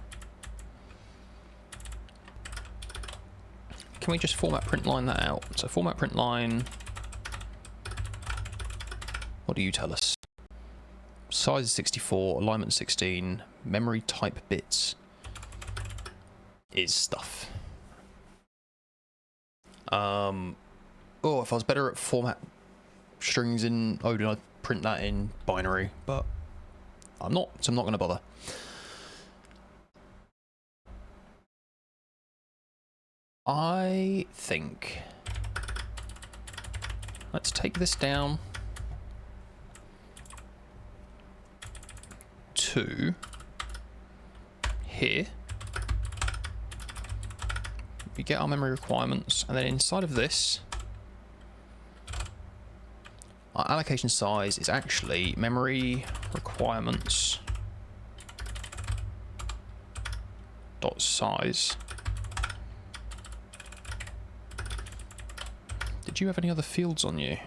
Can we just format print line that out? So format print line. What do you tell us? Size is 64, alignment 16, memory type bits is stuff. Oh, if I was better at format strings in Odin, I'd print that in binary, but I'm not, so I'm not going to bother. I think let's take this down to here. We get our memory requirements, and then inside of this, our allocation size is actually memory requirements dot size. Did you have any other fields on you?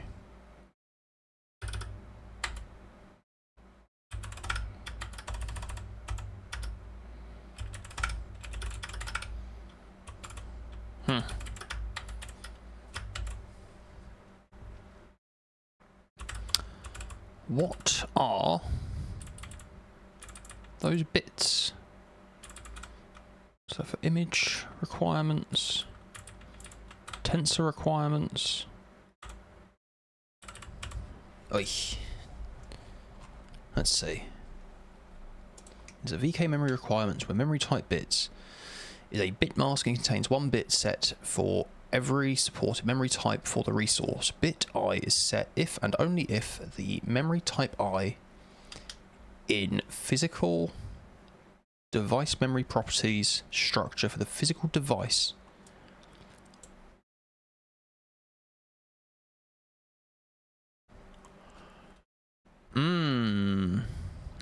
What are those bits? So for image requirements, tensor requirements. Oi. Let's see. There's a VK memory requirements where memory type bits is a bit mask and contains 1 bit set for every supported memory type for the resource. Bit I is set if and only if the memory type I in physical device memory properties structure for the physical device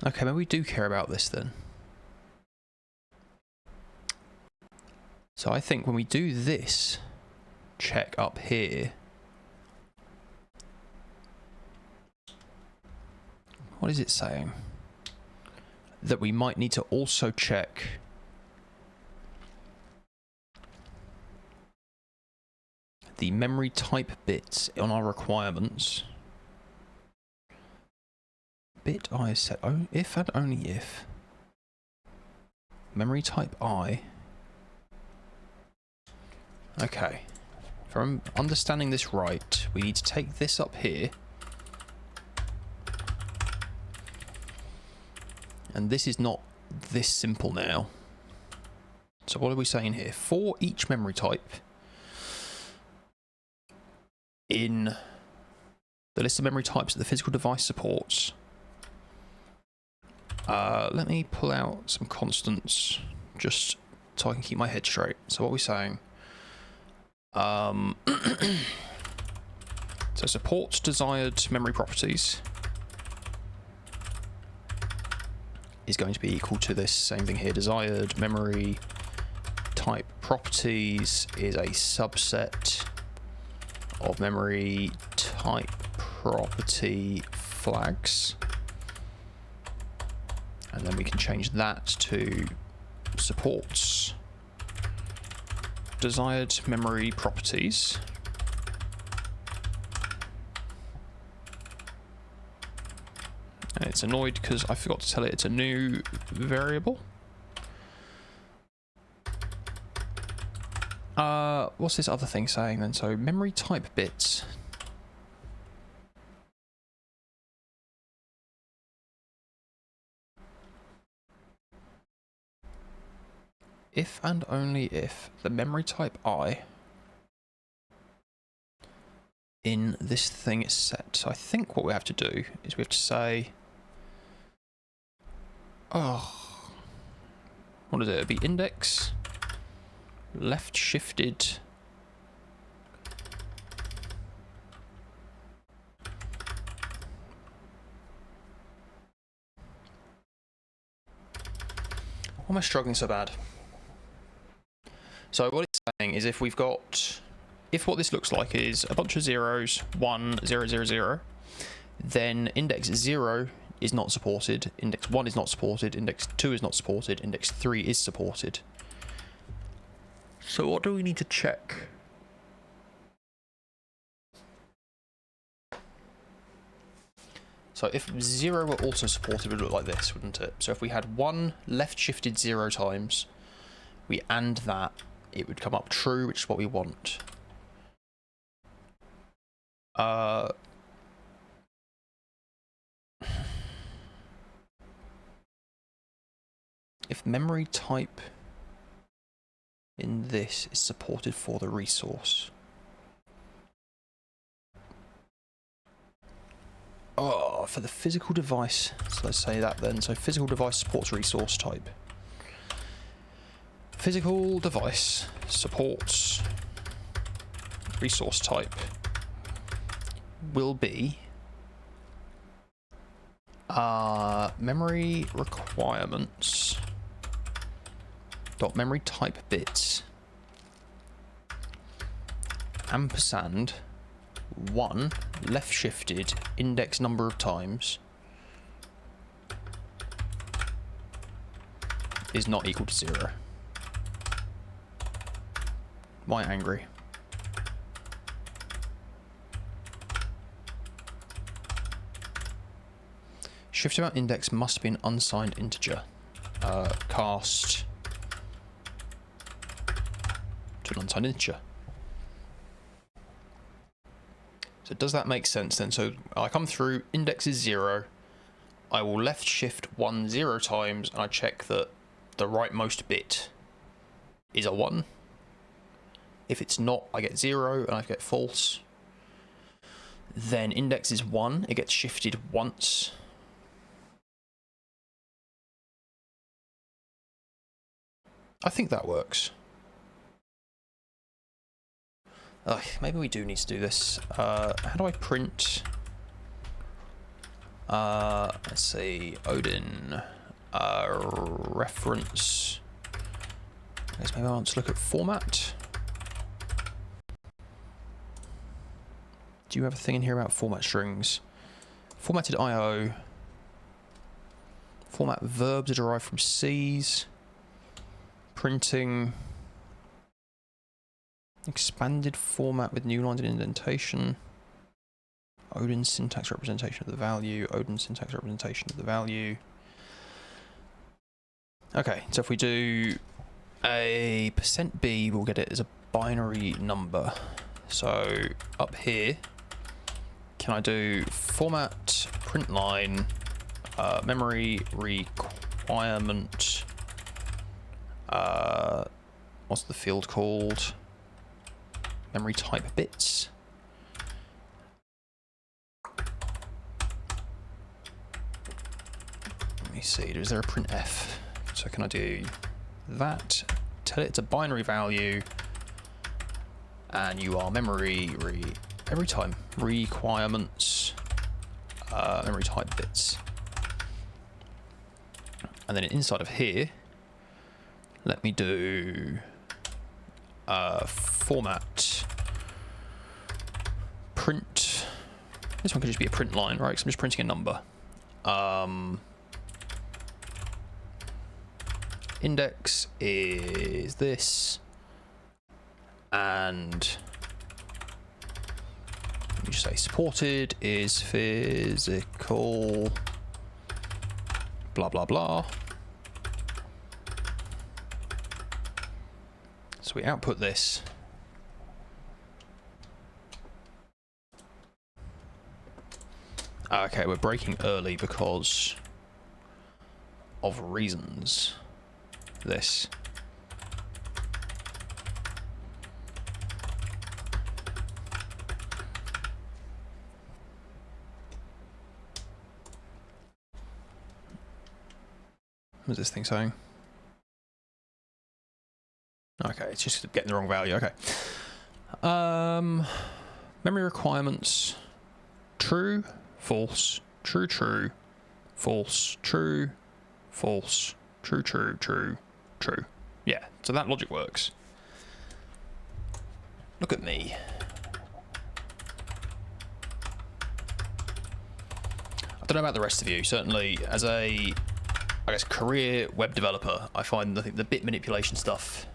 okay, maybe we do care about this then. So I think when we do this check up here, what is it saying? That we might need to also check the memory type bits on our requirements. Bit I is set, oh, if and only if memory type I. Okay, if I'm understanding this right, we need to take this up here, and this is not this simple now. So what are we saying here? For each memory type in the list of memory types that the physical device supports, let me pull out some constants just so I can keep my head straight. So what are we saying? So supports desired memory properties is going to be equal to this same thing here. Desired memory type properties is a subset of memory type property flags. And then we can change that to supports desired memory properties. And it's annoyed because I forgot to tell it it's a new variable. What's this other thing saying then? So memory type bits. If and only if the memory type I in this thing is set. So I think what we have to do is we have to say, oh, what is it? It'd be index left shifted why am I struggling so bad? So what it's saying is if what this looks like is a bunch of zeros, 1, 0, 0, 0, then index 0 is not supported, index 1 is not supported, index 2 is not supported, index 3 is supported. So what do we need to check? So if 0 were also supported, it would look like this, wouldn't it? So if we had 1 left shifted 0 times, we AND that, it would come up true, which is what we want. If memory type in this is supported for the resource. Oh, for the physical device. So let's say that then. So physical device supports resource type. Physical device supports resource type will be memory requirements dot memory type bits ampersand 1 left shifted index number of times is not equal to 0. Why angry? Shift amount index must be an unsigned integer. Cast to an unsigned integer. So does that make sense then? So I come through, index is 0, I will left shift 1 0 times and I check that the rightmost bit is a 1. If it's not, I get 0 and I get false. Then index is 1, it gets shifted once. I think that works. Maybe we do need to do this. How do I print? Let's see, Odin, reference I guess maybe I want to look at format. Do you have a thing in here about format strings? Formatted IO. Format verbs are derived from C's. Printing. Expanded format with new lines and indentation. Odin's syntax representation of the value. Odin's syntax representation of the value. Okay, so if we do a %b, we'll get it as a binary number. So up here, can I do format print line memory requirement? What's the field called? Memory type bits. Let me see. Is there a printf? So can I do that? Tell it it's a binary value, and you are memory every time requirements memory type bits, and then inside of here, let me do format print. This one could just be a print line, right? Because I'm just printing a number. Index is this, and let me just say supported is physical blah blah blah. So we output this. Okay, we're breaking early because of reasons. This. What's this thing saying? Okay, it's just getting the wrong value. Okay. Memory requirements. True, false, true, true, false, true, false, true, true, true, true. Yeah, so that logic works. Look at me. I don't know about the rest of you. Certainly, as a, I guess, career web developer, I find the bit manipulation stuff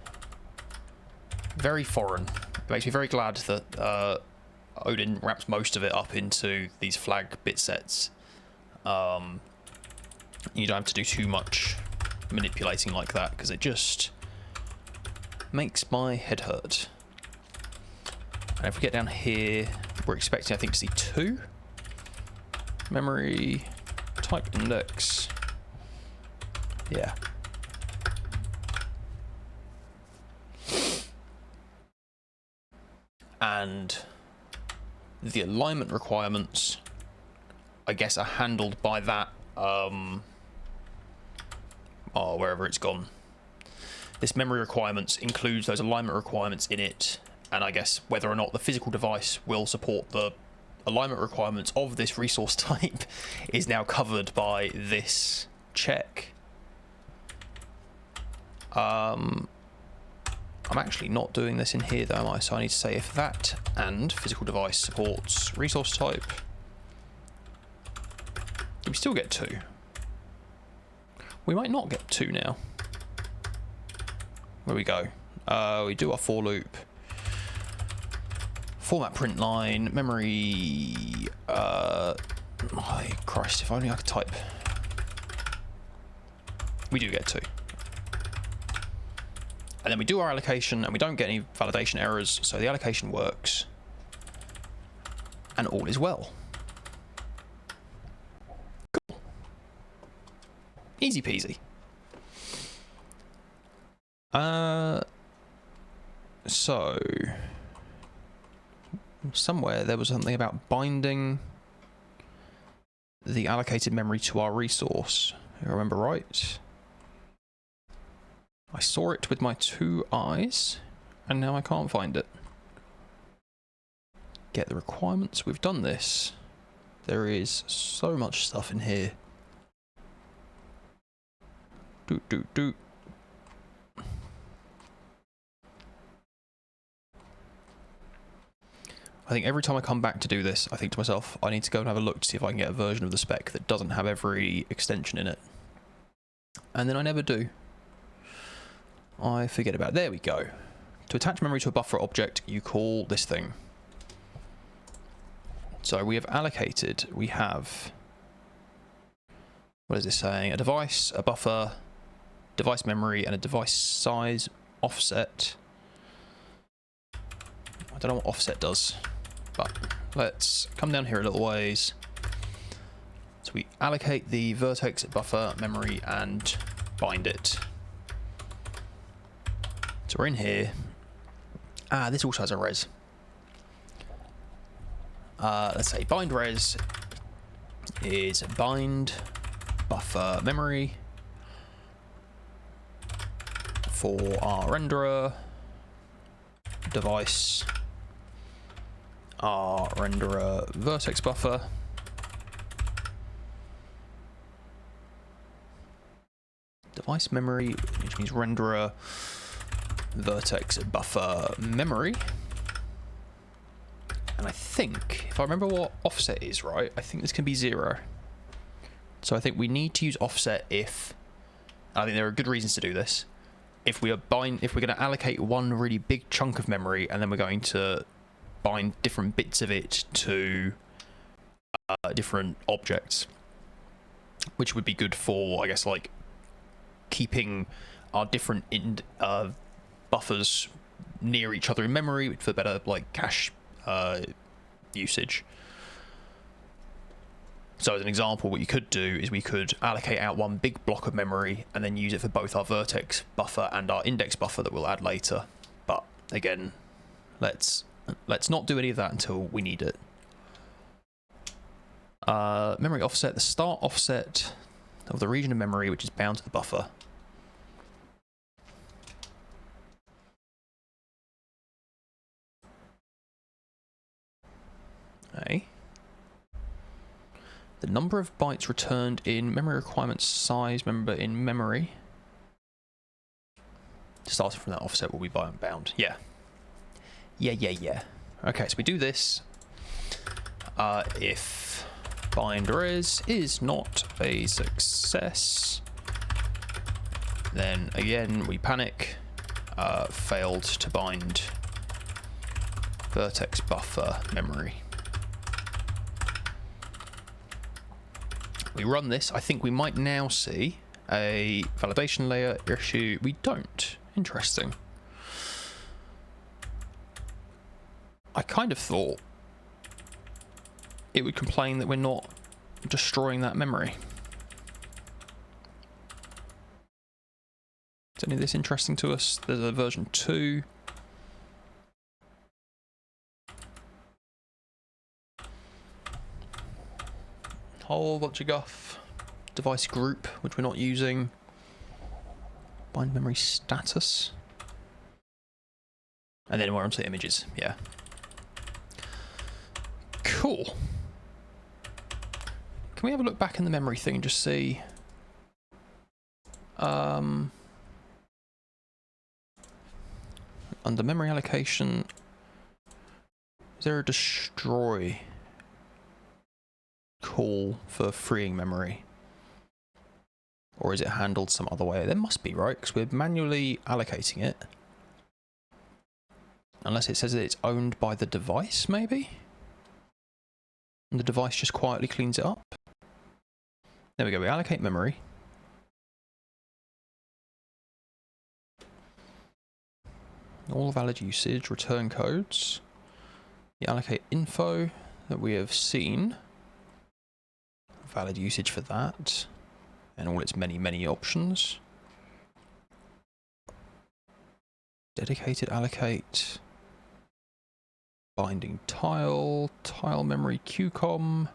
very foreign. It makes me very glad that Odin wraps most of it up into these flag bit sets. You don't have to do too much manipulating like that, because it just makes my head hurt. And if we get down here, we're expecting, I think, to see 2. Memory type index. Yeah. And the alignment requirements, I guess, are handled by that, wherever it's gone. This memory requirements includes those alignment requirements in it, and I guess whether or not the physical device will support the alignment requirements of this resource type is now covered by this check. I'm actually not doing this in here though, am I? So I need to say if that and physical device supports resource type. Do we still get 2? We might not get 2 now. Where we go? We do our for loop. Format print line, memory. Oh Christ, if only I could type. We do get 2. And then we do our allocation and we don't get any validation errors, so the allocation works. And all is well. Cool. Easy peasy. So somewhere there was something about binding the allocated memory to our resource, if I remember right. I saw it with my 2 eyes, and now I can't find it. Get the requirements. We've done this. There is so much stuff in here. I think every time I come back to do this, I think to myself, I need to go and have a look to see if I can get a version of the spec that doesn't have every extension in it. And then I never do. I forget about it. There we go. To attach memory to a buffer object, you call this thing. So we have allocated, we have, what is this saying? A device, a buffer, device memory, and a device size offset. I don't know what offset does, but let's come down here a little ways. So we allocate the vertex, buffer, memory, and bind it. So we're in here. This also has a res. Let's say bind res is bind buffer memory for our renderer device, our renderer vertex buffer, device memory, which means renderer vertex buffer memory. And I think, if I remember what offset is right, I think this can be 0. So I think we need to use offset if, I think there are good reasons to do this, if we are if we're going to allocate one really big chunk of memory and then we're going to bind different bits of it to different objects, which would be good for, I guess, like keeping our different buffers near each other in memory for better like cache usage. So as an example, what you could do is we could allocate out one big block of memory and then use it for both our vertex buffer and our index buffer that we'll add later. But again, let's not do any of that until we need it. Memory offset, the start offset of the region of memory which is bound to the buffer. Okay. The number of bytes returned in memory requirements size member in memory. Starting from that offset will be bound. Yeah. Yeah. Okay, so we do this. If bind res is not a success, then again we panic. Failed to bind vertex buffer memory. We run this. I think we might now see a validation layer issue. We don't. Interesting. I kind of thought it would complain that we're not destroying that memory. Is any of this interesting to us? There's a version 2. Whole bunch of guff. Device group, which we're not using. Bind memory status. And then we're onto the images. Yeah. Cool. Can we have a look back in the memory thing and just see? Under memory allocation, is there a destroy call for freeing memory? Or is it handled some other way? There must be, right? Because we're manually allocating it. Unless it says that it's owned by the device, maybe? And the device just quietly cleans it up. There we go, we allocate memory. All valid usage, return codes. You allocate info that we have seen. Valid usage for that. And all its many options. Dedicated allocate. Binding tile memory QCOM.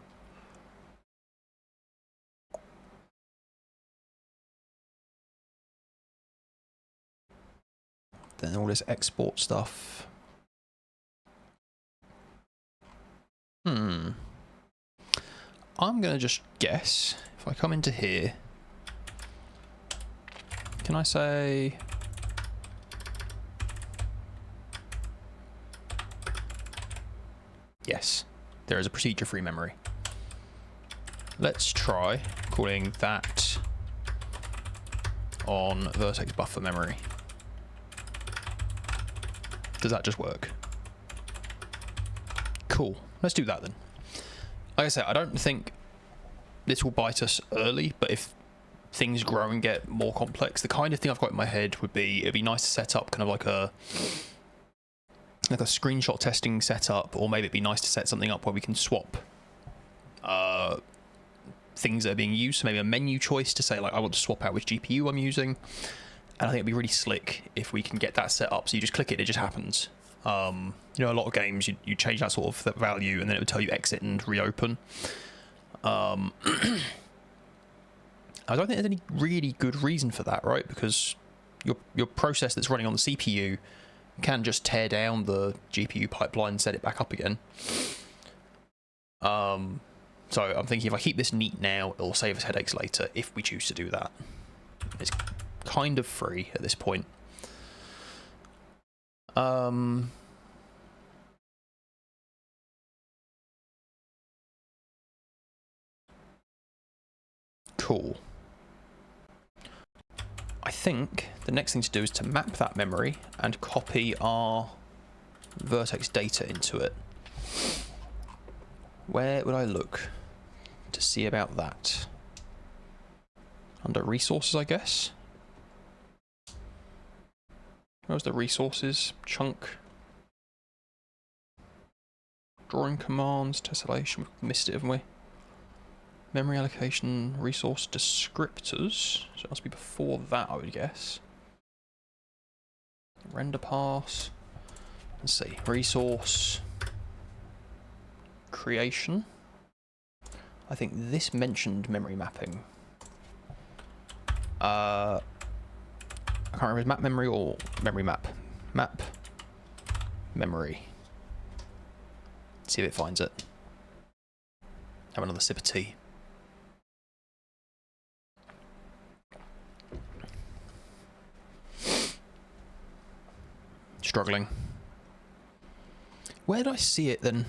Then all this export stuff. I'm gonna just guess, if I come into here, can I say Yes, there is a procedure-free memory. Let's try calling that on Vertex buffer memory. Does that just work? Cool. Let's do that then. Like I said, I don't think this will bite us early, but if things grow and get more complex, the kind of thing I've got in my head would be, it'd be nice to set up kind of like a screenshot testing setup, or maybe it'd be nice to set something up where we can swap things that are being used. So maybe a menu choice to say, like, I want to swap out which GPU I'm using. And I think it'd be really slick if we can get that set up. So you just click it, it just happens. You know, a lot of games, you change that sort of that value, and then it would tell you exit and reopen. I don't think there's any really good reason for that, right? Because your process that's running on the CPU can just tear down the GPU pipeline and set it back up again. So I'm thinking if I keep this neat now, it'll save us headaches later if we choose to do that. It's kind of free at this point. Cool. I think the next thing to do is to map that memory and copy our Vertex data into it. Where would I look to see about that? Under resources, I guess. Where's the resources chunk? Drawing commands, tessellation. We've missed it, haven't we? Memory allocation, resource descriptors. So it must be before that, I would guess. Render pass. Let's see. Resource creation. I think this mentioned memory mapping. I can't remember, is map memory or memory map? Map memory. Let's see if it finds it. Have another sip of tea. Struggling. Where did I see it then?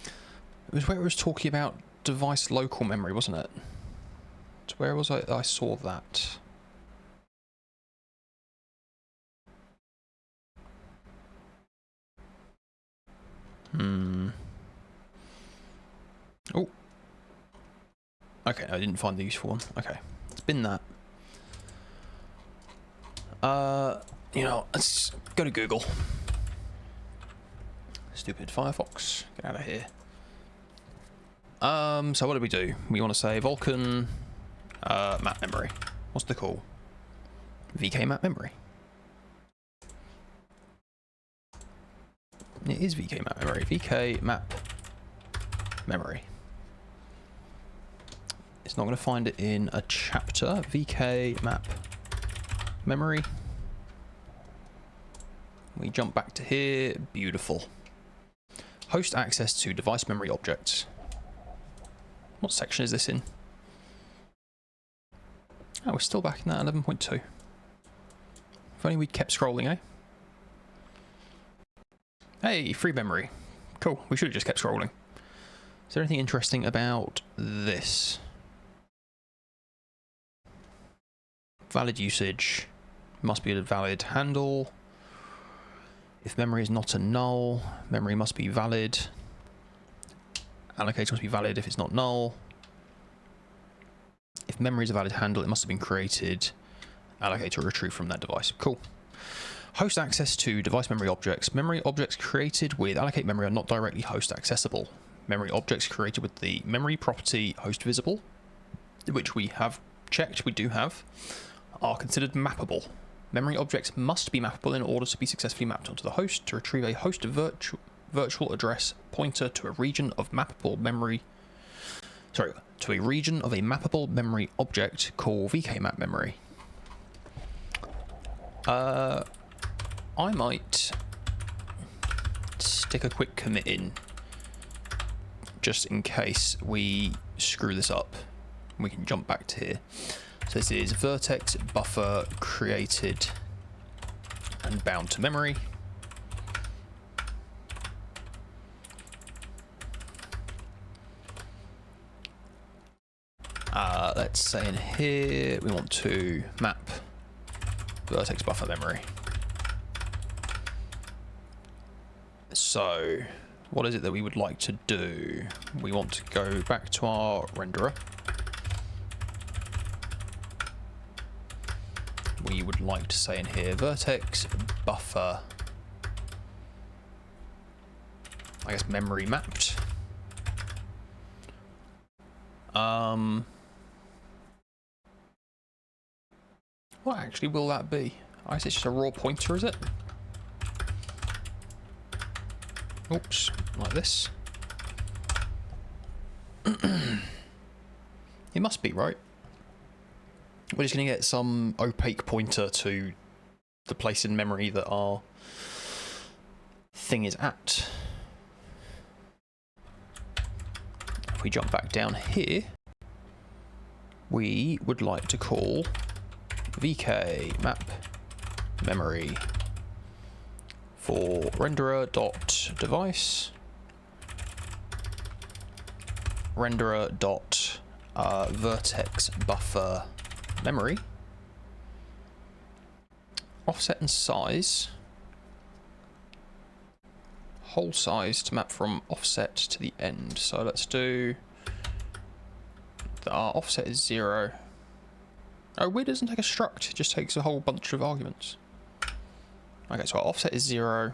It was where it was talking about device local memory, wasn't it? So where was I saw that? Oh. Okay, I didn't find the useful one. Okay, it's been that. You know, let's go to Google. Stupid Firefox, get out of here. So what do? We want to say Vulkan map memory. What's the call? VK map memory. It is VK map memory. VK map memory. It's not going to find it in a chapter. VK map memory. We jump back to here. Beautiful. Host access to device memory objects. What section is this in? Oh, we're still back in that 11.2. If only we'd kept scrolling, eh? Hey, free memory. Cool, we should have just kept scrolling. Is there anything interesting about this? Valid usage. Must be a valid handle. If memory is not a null, memory must be valid. Allocator must be valid if it's not null. If memory is a valid handle, it must have been created. Allocator retrieved from that device. Cool. Host access to device memory objects. Memory objects created with allocate memory are not directly host accessible. Memory objects created with the memory property host visible, which we have checked, we do have, are considered mappable. Memory objects must be mappable in order to be successfully mapped onto the host to retrieve a host virtual address pointer to a region of mappable memory. Sorry, to a region of a mappable memory object called VK-map memory. I might stick a quick commit in just in case we screw this up. We can jump back to here. So this is Vertex buffer created and bound to memory. Let's say in here we want to map vertex buffer memory. So what is it that we would like to do? We want to go back to our renderer. We would like to say in here vertex buffer, I guess memory mapped. What actually will that be? I guess it's just a raw pointer, is it? Oops, like this. It must be, right? We're just going to get some opaque pointer to the place in memory that our thing is at. If we jump back down here, we would like to call vk map memory for renderer.device vertex buffer memory, offset and size, whole size to map from offset to the end. So let's do our offset is 0. Oh, weird, doesn't take a struct, it just takes a whole bunch of arguments. Okay, so our offset is 0.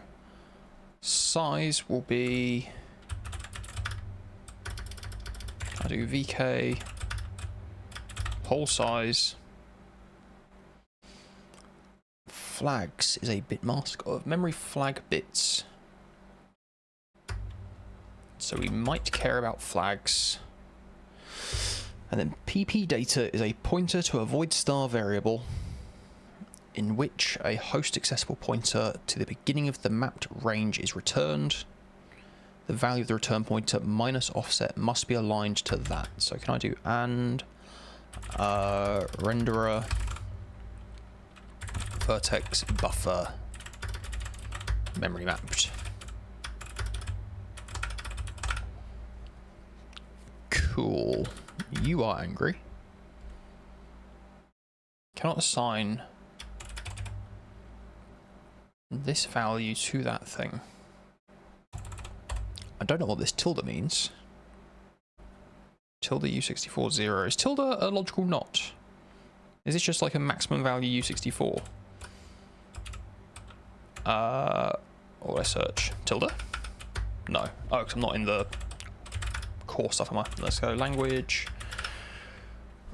Size will be, I do vk whole size. Flags is a bit mask of memory flag bits. So we might care about flags. And then pp data is a pointer to a void star variable in which a host accessible pointer to the beginning of the mapped range is returned. The value of the return pointer minus offset must be aligned to that. So can I do and renderer vertex buffer memory mapped. Cool. You are angry. Cannot assign this value to that thing. I don't know what this tilde means. Tilde U64 0. Is tilde a logical not? Is this just like a maximum value U64? What do I search? Tilde? No. Oh, because I'm not in the core stuff, am I? Let's go language.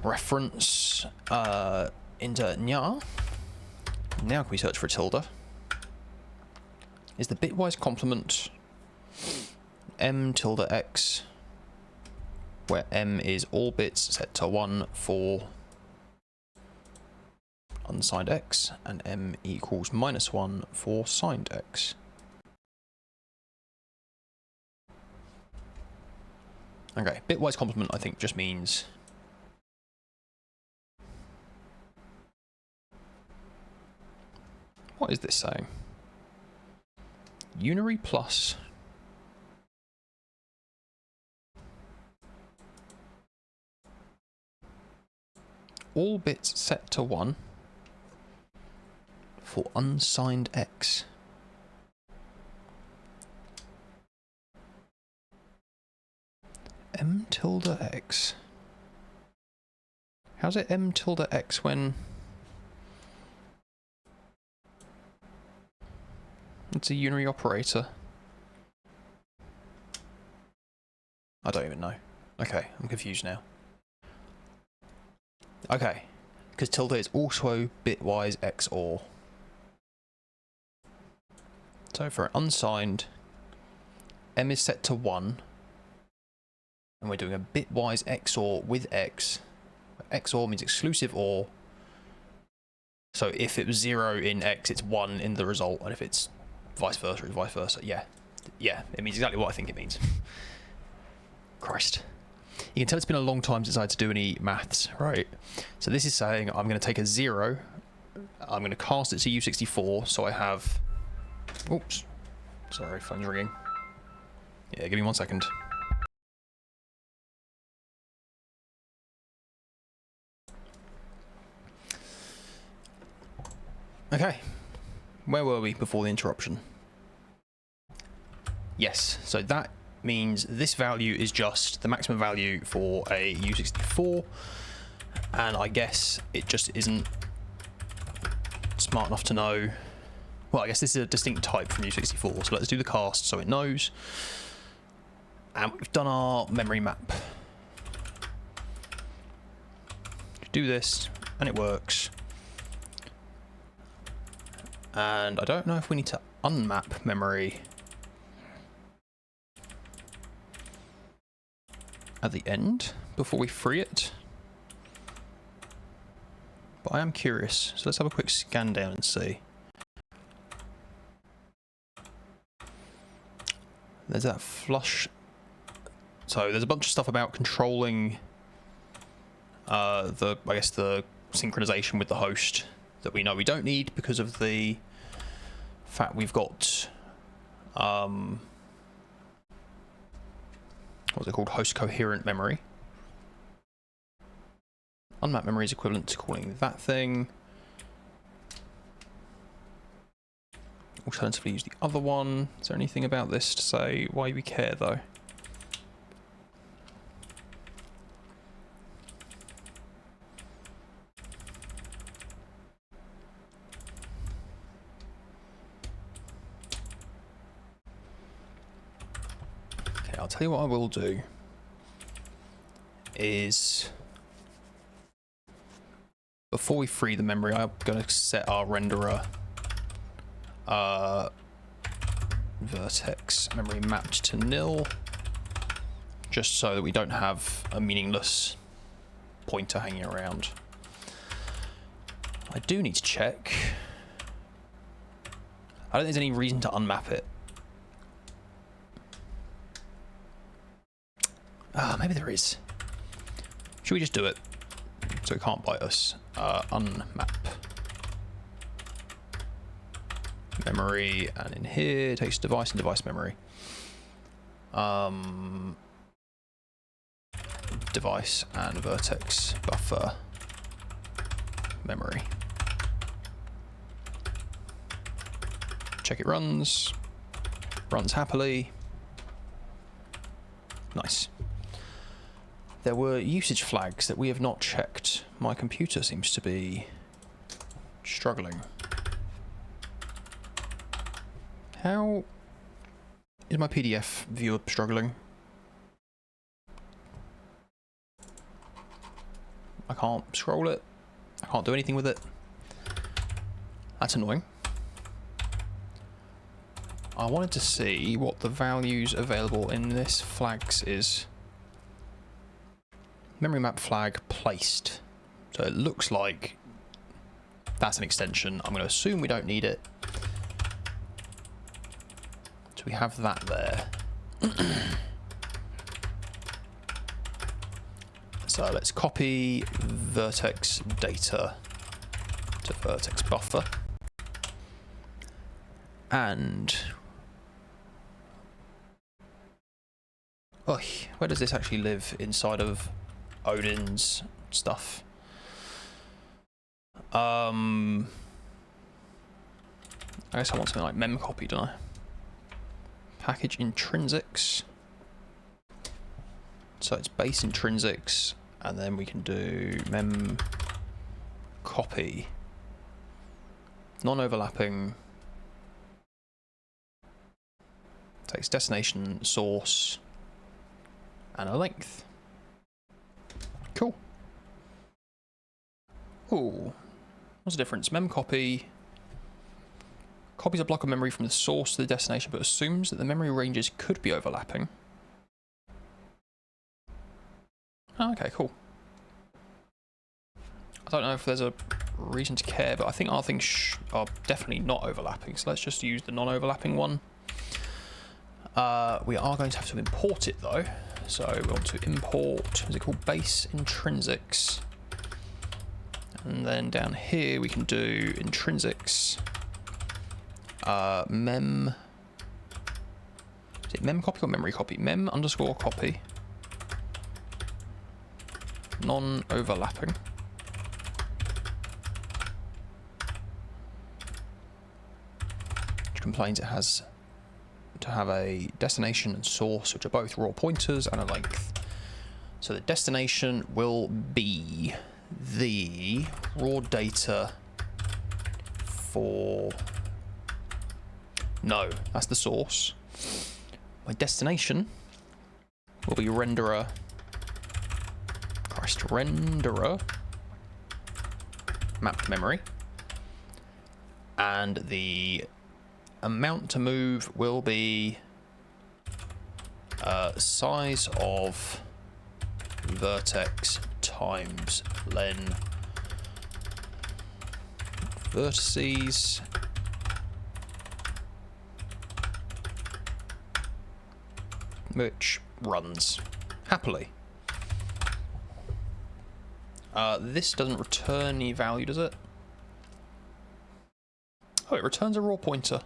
Reference. Into nya. Now can we search for tilde? Is the bitwise complement m tilde x, where m is all bits set to 1 for unsigned x, and m equals -1 for signed x. Okay, bitwise complement I think just means what is this saying? Unary plus all bits set to 1 for unsigned x. M tilde x. How's it M tilde x when it's a unary operator? I don't even know. Okay, I'm confused now. Okay, because tilde is also bitwise XOR. So for an unsigned, M is set to 1, and we're doing a bitwise XOR with X. XOR means exclusive OR. So if it was 0 in X, it's 1 in the result, and if it's vice versa, it's vice versa. Yeah, it means exactly what I think it means. Christ. You can tell it's been a long time since I had to do any maths, right? So this is saying I'm going to take a 0 I'm going to cast it to U64, so I have... Oops. Sorry, phone's ringing. Yeah, give me 1 second. Okay. Where were we before the interruption? Yes, so that means this value is just the maximum value for a U64, and I guess it just isn't smart enough to know. Well, I guess this is a distinct type from U64, so let's do the cast so it knows. And we've done our memory map. Do this, and it works. And I don't know if we need to unmap memory at the end before we free it. But I am curious, so let's have a quick scan down and see. There's that flush. So there's a bunch of stuff about controlling I guess the synchronization with the host that we know we don't need because of the fact we've got what's it called, host coherent memory. Unmapped memory is equivalent to calling that thing. Alternatively, use the other one. Is there anything about this to say why we care though? I'll tell you what I will do is, before we free the memory, I'm going to set our renderer vertex memory mapped to nil, just so that we don't have a meaningless pointer hanging around. I do need to check. I don't think there's any reason to unmap it. Maybe there is. Should we just do it so it can't bite us? Unmap memory, and in here it takes device and device memory. Device and vertex buffer memory. Check it runs. Runs happily. Nice. There were usage flags that we have not checked. My computer seems to be struggling. How is my PDF viewer struggling? I can't scroll it. I can't do anything with it. That's annoying. I wanted to see what the values available in this flags is. Memory map flag placed. So it looks like that's an extension. I'm going to assume we don't need it. So we have that there. So let's copy vertex data to vertex buffer. And where does this actually live inside of Odin's stuff? I guess I want something like memcopy, don't I? Package intrinsics. So it's base intrinsics, and then we can do memcopy. Non-overlapping. Takes destination, source, and a length. Cool. Ooh. What's the difference? Memcopy copies a block of memory from the source to the destination, but assumes that the memory ranges could be overlapping. Oh, okay, cool. I don't know if there's a reason to care, but I think our things are definitely not overlapping, so let's just use the non-overlapping one. We are going to have to import it though. So we want to import, is it called base intrinsics? And then down here we can do intrinsics. Mem. Is it mem copy or memory copy? Mem underscore copy. Non-overlapping. Which complains it has to have a destination and source, which are both raw pointers, and a length. So the destination will be the raw data for... No, that's the source. My destination will be renderer. Christ, renderer mapped memory. And the amount to move will be size of vertex times len vertices which runs happily. This doesn't return any value, does it? Oh, it returns a raw pointer.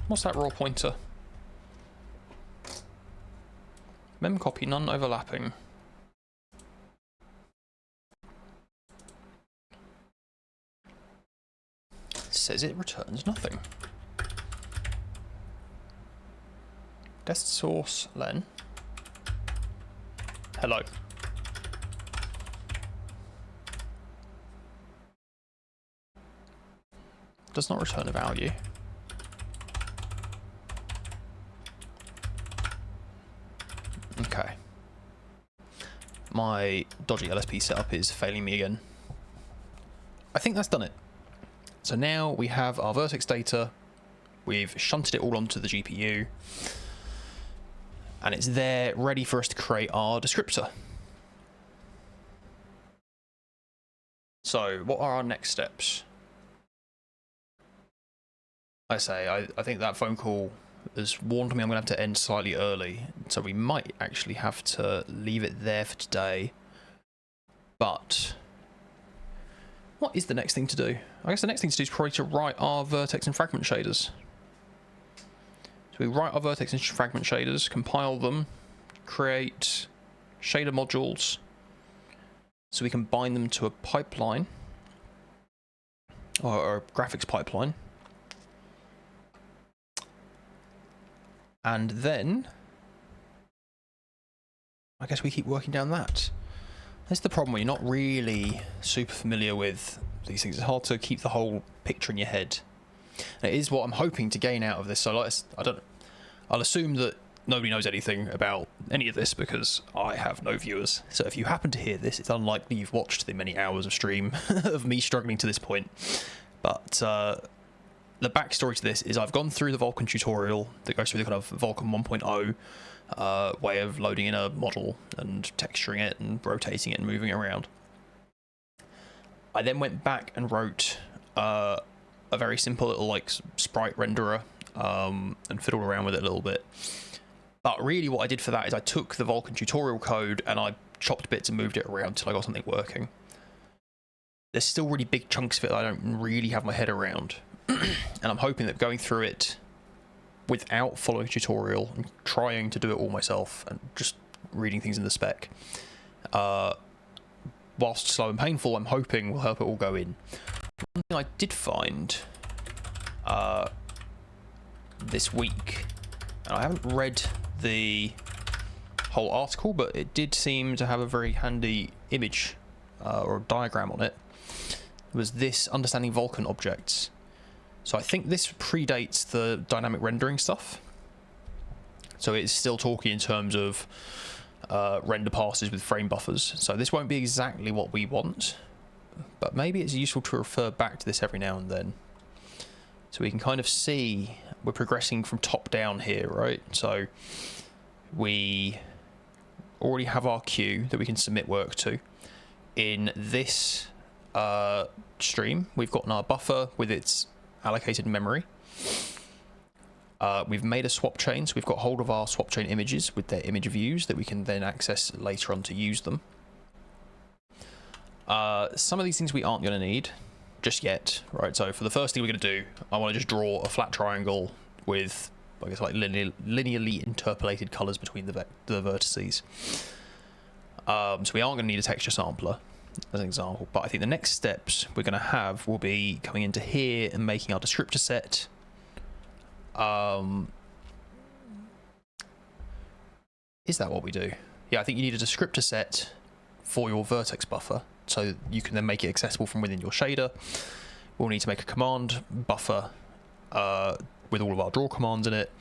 What's that raw pointer? Mem copy, none overlapping. It says it returns nothing. Dest source len. Hello. Does not return a value. Okay. My dodgy LSP setup is failing me again. I think that's done it. So now we have our vertex data. We've shunted it all onto the GPU. And it's there ready for us to create our descriptor. So what are our next steps? I think that phone call has warned me I'm going to have to end slightly early, so we might actually have to leave it there for today. But what is the next thing to do? I guess the next thing to do is probably to write our vertex and fragment shaders. So we write our vertex and fragment shaders, compile them, create shader modules, so we can bind them to a pipeline, or a graphics pipeline. And then I guess we keep working down that. That's the problem when you're not really super familiar with these things. It's hard to keep the whole picture in your head. And it is what I'm hoping to gain out of this. So I'll assume that nobody knows anything about any of this because I have no viewers. So if you happen to hear this, it's unlikely you've watched the many hours of stream of me struggling to this point. But the backstory to this is I've gone through the Vulkan tutorial that goes through the kind of Vulkan 1.0 way of loading in a model and texturing it and rotating it and moving it around. I then went back and wrote a very simple little like sprite renderer and fiddled around with it a little bit. But really what I did for that is I took the Vulkan tutorial code and I chopped bits and moved it around till I got something working. There's still really big chunks of it that I don't really have my head around. And I'm hoping that going through it without following a tutorial and trying to do it all myself and just reading things in the spec, whilst slow and painful, I'm hoping will help it all go in. One thing I did find this week, and I haven't read the whole article, but it did seem to have a very handy image or a diagram on it, was this understanding Vulkan objects. So I think this predates the dynamic rendering stuff. So it's still talking in terms of render passes with frame buffers. So this won't be exactly what we want, but maybe it's useful to refer back to this every now and then. So we can kind of see we're progressing from top down here, right? So we already have our queue that we can submit work to. In this stream, we've gotten our buffer with its allocated memory. We've made a swap chain, so we've got hold of our swap chain images with their image views that we can then access later on to use them. Some of these things we aren't going to need just yet, right? So for the first thing we're going to do, I want to just draw a flat triangle with, I guess, like linearly interpolated colours between the vertices. So we aren't going to need a texture sampler as an example, but I think the next steps we're going to have will be coming into here and making our descriptor set. Is that what we do? Yeah, I think you need a descriptor set for your vertex buffer, so you can then make it accessible from within your shader. We'll need to make a command buffer with all of our draw commands in it,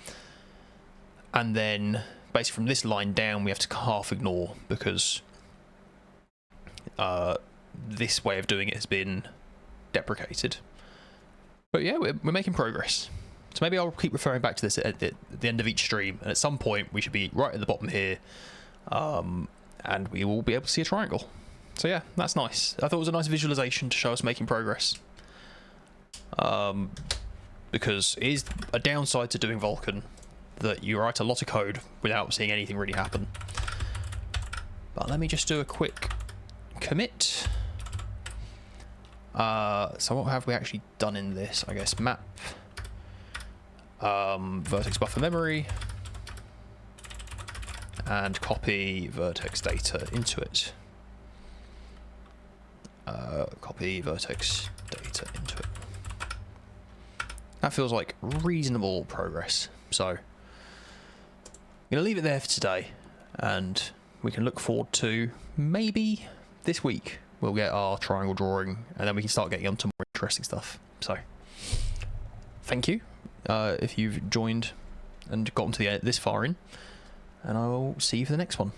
and then basically from this line down we have to half ignore, because this way of doing it has been deprecated. But yeah, we're making progress. So maybe I'll keep referring back to this at the end of each stream, and at some point we should be right at the bottom here, and we will be able to see a triangle. So yeah, that's nice. I thought it was a nice visualization to show us making progress. Because it is a downside to doing Vulkan that you write a lot of code without seeing anything really happen. But let me just do a quick commit. So what have we actually done in this? I guess map vertex buffer memory and copy vertex data into it. Copy vertex data into it. That feels like reasonable progress. So I'm going to leave it there for today, and we can look forward to maybe this week we'll get our triangle drawing, and then we can start getting onto more interesting stuff. So thank you if you've joined and gotten to this far in, and I will see you for the next one.